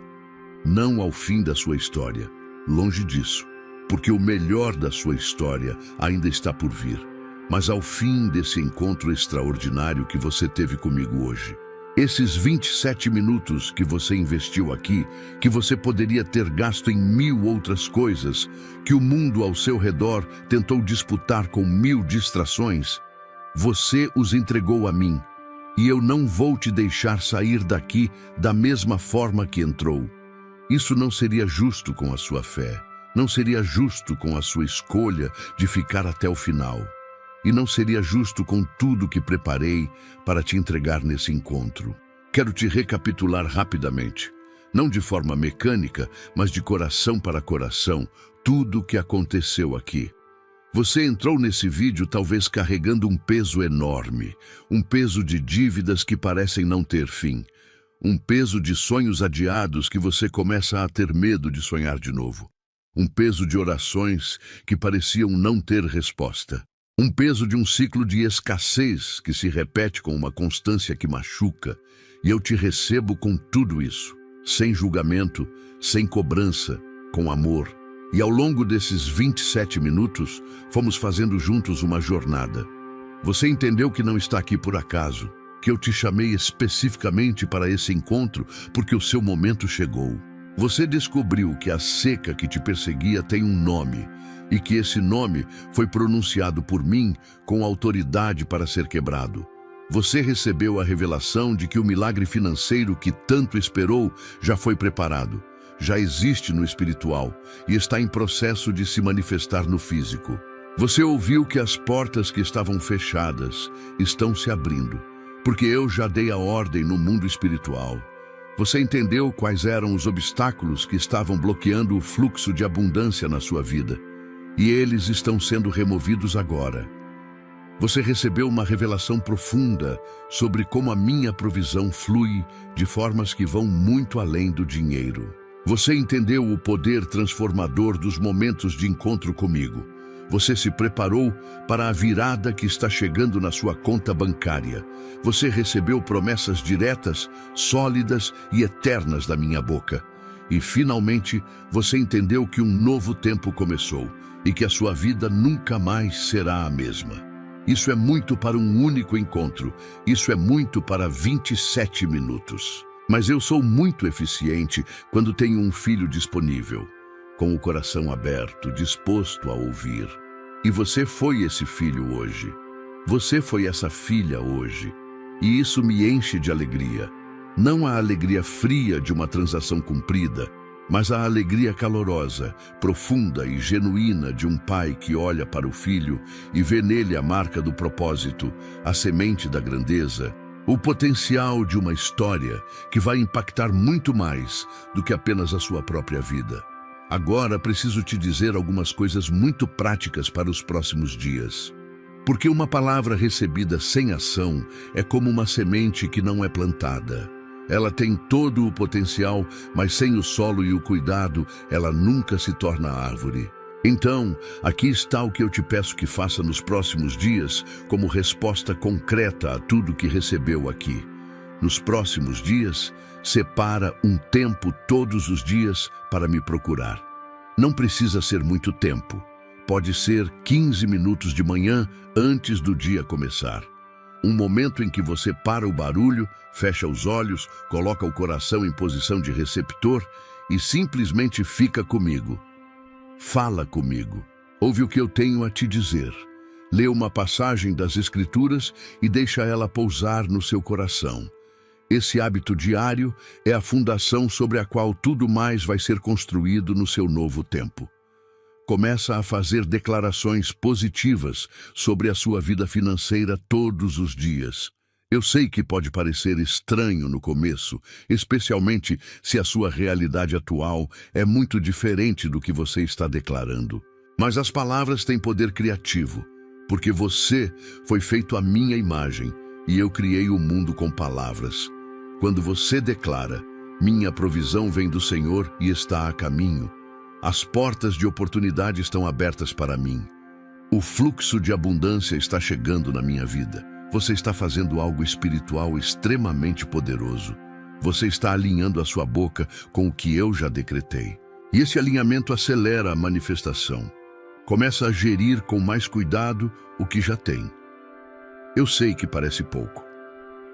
Não ao fim da sua história, longe disso, porque o melhor da sua história ainda está por vir, mas ao fim desse encontro extraordinário que você teve comigo hoje. Esses 27 minutos que você investiu aqui, que você poderia ter gasto em 1000 outras coisas, que o mundo ao seu redor tentou disputar com 1000 distrações, você os entregou a mim, e eu não vou te deixar sair daqui da mesma forma que entrou. Isso não seria justo com a sua fé, não seria justo com a sua escolha de ficar até o final. E não seria justo com tudo que preparei para te entregar nesse encontro. Quero te recapitular rapidamente, não de forma mecânica, mas de coração para coração, tudo o que aconteceu aqui. Você entrou nesse vídeo talvez carregando um peso enorme, um peso de dívidas que parecem não ter fim, um peso de sonhos adiados que você começa a ter medo de sonhar de novo, um peso de orações que pareciam não ter resposta. Um peso de um ciclo de escassez que se repete com uma constância que machuca, e eu te recebo com tudo isso, sem julgamento, sem cobrança, com amor. E ao longo desses 27 minutos, fomos fazendo juntos uma jornada. Você entendeu que não está aqui por acaso, que eu te chamei especificamente para esse encontro porque o seu momento chegou. Você descobriu que a seca que te perseguia tem um nome e que esse nome foi pronunciado por mim com autoridade para ser quebrado. Você recebeu a revelação de que o milagre financeiro que tanto esperou já foi preparado, já existe no espiritual e está em processo de se manifestar no físico. Você ouviu que as portas que estavam fechadas estão se abrindo, porque eu já dei a ordem no mundo espiritual. Você entendeu quais eram os obstáculos que estavam bloqueando o fluxo de abundância na sua vida, e eles estão sendo removidos agora. Você recebeu uma revelação profunda sobre como a minha provisão flui de formas que vão muito além do dinheiro. Você entendeu o poder transformador dos momentos de encontro comigo. Você se preparou para a virada que está chegando na sua conta bancária. Você recebeu promessas diretas, sólidas e eternas da minha boca. E, finalmente, você entendeu que um novo tempo começou e que a sua vida nunca mais será a mesma. Isso é muito para um único encontro. Isso é muito para 27 minutos. Mas eu sou muito eficiente quando tenho um filho disponível, com o coração aberto, disposto a ouvir. E você foi esse filho hoje. Você foi essa filha hoje. E isso me enche de alegria. Não a alegria fria de uma transação cumprida, mas a alegria calorosa, profunda e genuína de um pai que olha para o filho e vê nele a marca do propósito, a semente da grandeza, o potencial de uma história que vai impactar muito mais do que apenas a sua própria vida. Agora preciso te dizer algumas coisas muito práticas para os próximos dias. Porque uma palavra recebida sem ação é como uma semente que não é plantada. Ela tem todo o potencial, mas sem o solo e o cuidado, ela nunca se torna árvore. Então, aqui está o que eu te peço que faça nos próximos dias, como resposta concreta a tudo que recebeu aqui. Nos próximos dias, separa um tempo todos os dias para me procurar. Não precisa ser muito tempo. Pode ser 15 minutos de manhã antes do dia começar. Um momento em que você para o barulho, fecha os olhos, coloca o coração em posição de receptor e simplesmente fica comigo. Fala comigo. Ouve o que eu tenho a te dizer. Lê uma passagem das Escrituras e deixa ela pousar no seu coração. Esse hábito diário é a fundação sobre a qual tudo mais vai ser construído no seu novo tempo. Começa a fazer declarações positivas sobre a sua vida financeira todos os dias. Eu sei que pode parecer estranho no começo, especialmente se a sua realidade atual é muito diferente do que você está declarando. Mas as palavras têm poder criativo, porque você foi feito à minha imagem e eu criei o mundo com palavras. Quando você declara, minha provisão vem do Senhor e está a caminho, as portas de oportunidade estão abertas para mim. O fluxo de abundância está chegando na minha vida. Você está fazendo algo espiritual extremamente poderoso. Você está alinhando a sua boca com o que eu já decretei. E esse alinhamento acelera a manifestação. Começa a gerir com mais cuidado o que já tem. Eu sei que parece pouco,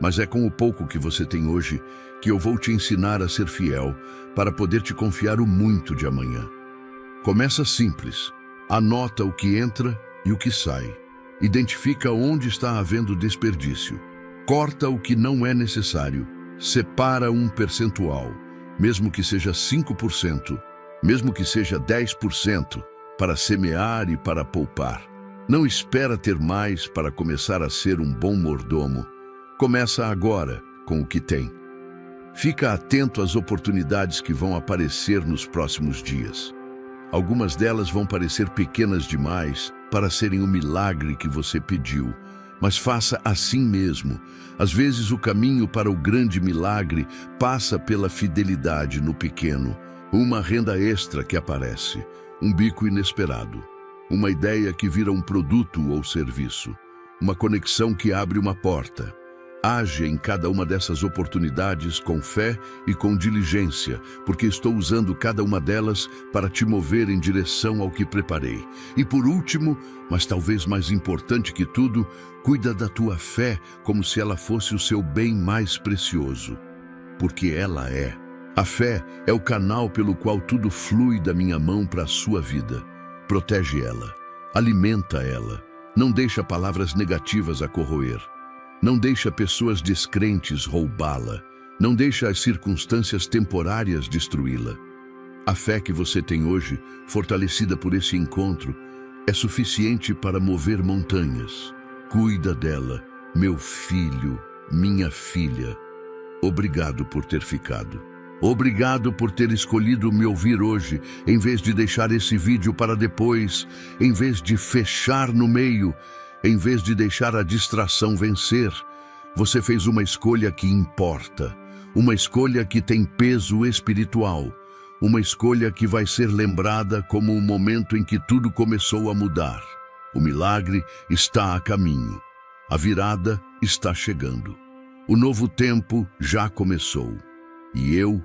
mas é com o pouco que você tem hoje que eu vou te ensinar a ser fiel para poder te confiar o muito de amanhã. Começa simples. Anota o que entra e o que sai. Identifica onde está havendo desperdício. Corta o que não é necessário. Separa um percentual, mesmo que seja 5%, mesmo que seja 10%, para semear e para poupar. Não espera ter mais para começar a ser um bom mordomo. Começa agora com o que tem. Fica atento às oportunidades que vão aparecer nos próximos dias. Algumas delas vão parecer pequenas demais para serem o milagre que você pediu, mas faça assim mesmo. Às vezes o caminho para o grande milagre passa pela fidelidade no pequeno, uma renda extra que aparece, um bico inesperado, uma ideia que vira um produto ou serviço, uma conexão que abre uma porta. Age em cada uma dessas oportunidades com fé e com diligência, porque estou usando cada uma delas para te mover em direção ao que preparei. E por último, mas talvez mais importante que tudo, cuida da tua fé como se ela fosse o seu bem mais precioso, porque ela é. A fé é o canal pelo qual tudo flui da minha mão para a sua vida. Protege ela, alimenta ela, não deixa palavras negativas a corroer. Não deixa pessoas descrentes roubá-la. Não deixa as circunstâncias temporárias destruí-la. A fé que você tem hoje, fortalecida por esse encontro, é suficiente para mover montanhas. Cuida dela, meu filho, minha filha. Obrigado por ter ficado. Obrigado por ter escolhido me ouvir hoje, em vez de deixar esse vídeo para depois, em vez de fechar no meio, em vez de deixar a distração vencer. Você fez uma escolha que importa, uma escolha que tem peso espiritual, uma escolha que vai ser lembrada como o momento em que tudo começou a mudar. O milagre está a caminho. A virada está chegando. O novo tempo já começou. E eu,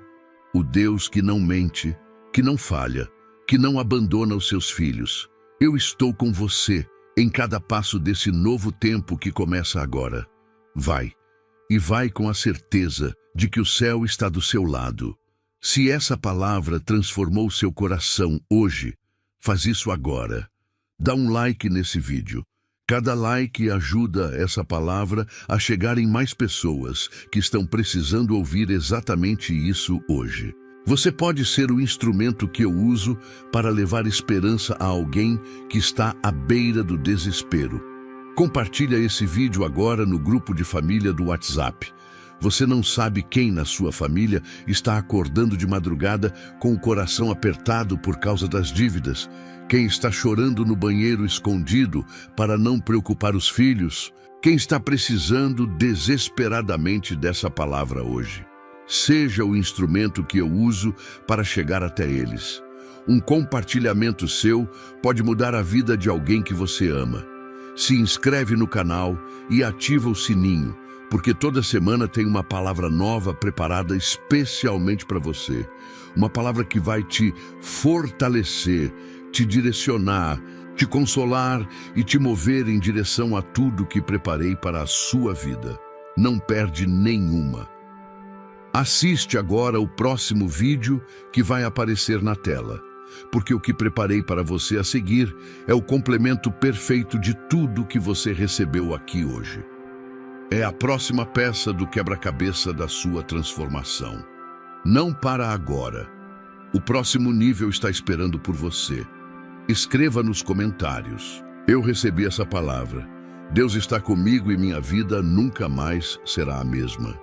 o Deus que não mente, que não falha, que não abandona os seus filhos, eu estou com você em cada passo desse novo tempo que começa agora. Vai, e vai com a certeza de que o céu está do seu lado. Se essa palavra transformou seu coração hoje, faz isso agora. Dá um like nesse vídeo. Cada like ajuda essa palavra a chegar em mais pessoas que estão precisando ouvir exatamente isso hoje. Você pode ser o instrumento que eu uso para levar esperança a alguém que está à beira do desespero. Compartilha esse vídeo agora no grupo de família do WhatsApp. Você não sabe quem na sua família está acordando de madrugada com o coração apertado por causa das dívidas, quem está chorando no banheiro escondido para não preocupar os filhos, quem está precisando desesperadamente dessa palavra hoje. Seja o instrumento que eu uso para chegar até eles. Um compartilhamento seu pode mudar a vida de alguém que você ama. Se inscreve no canal e ativa o sininho, porque toda semana tem uma palavra nova preparada especialmente para você. Uma palavra que vai te fortalecer, te direcionar, te consolar e te mover em direção a tudo que preparei para a sua vida. Não perde nenhuma. Assiste agora o próximo vídeo que vai aparecer na tela, porque o que preparei para você a seguir é o complemento perfeito de tudo que você recebeu aqui hoje. É a próxima peça do quebra-cabeça da sua transformação. Não para agora. O próximo nível está esperando por você. Escreva nos comentários: eu recebi essa palavra. Deus está comigo e minha vida nunca mais será a mesma.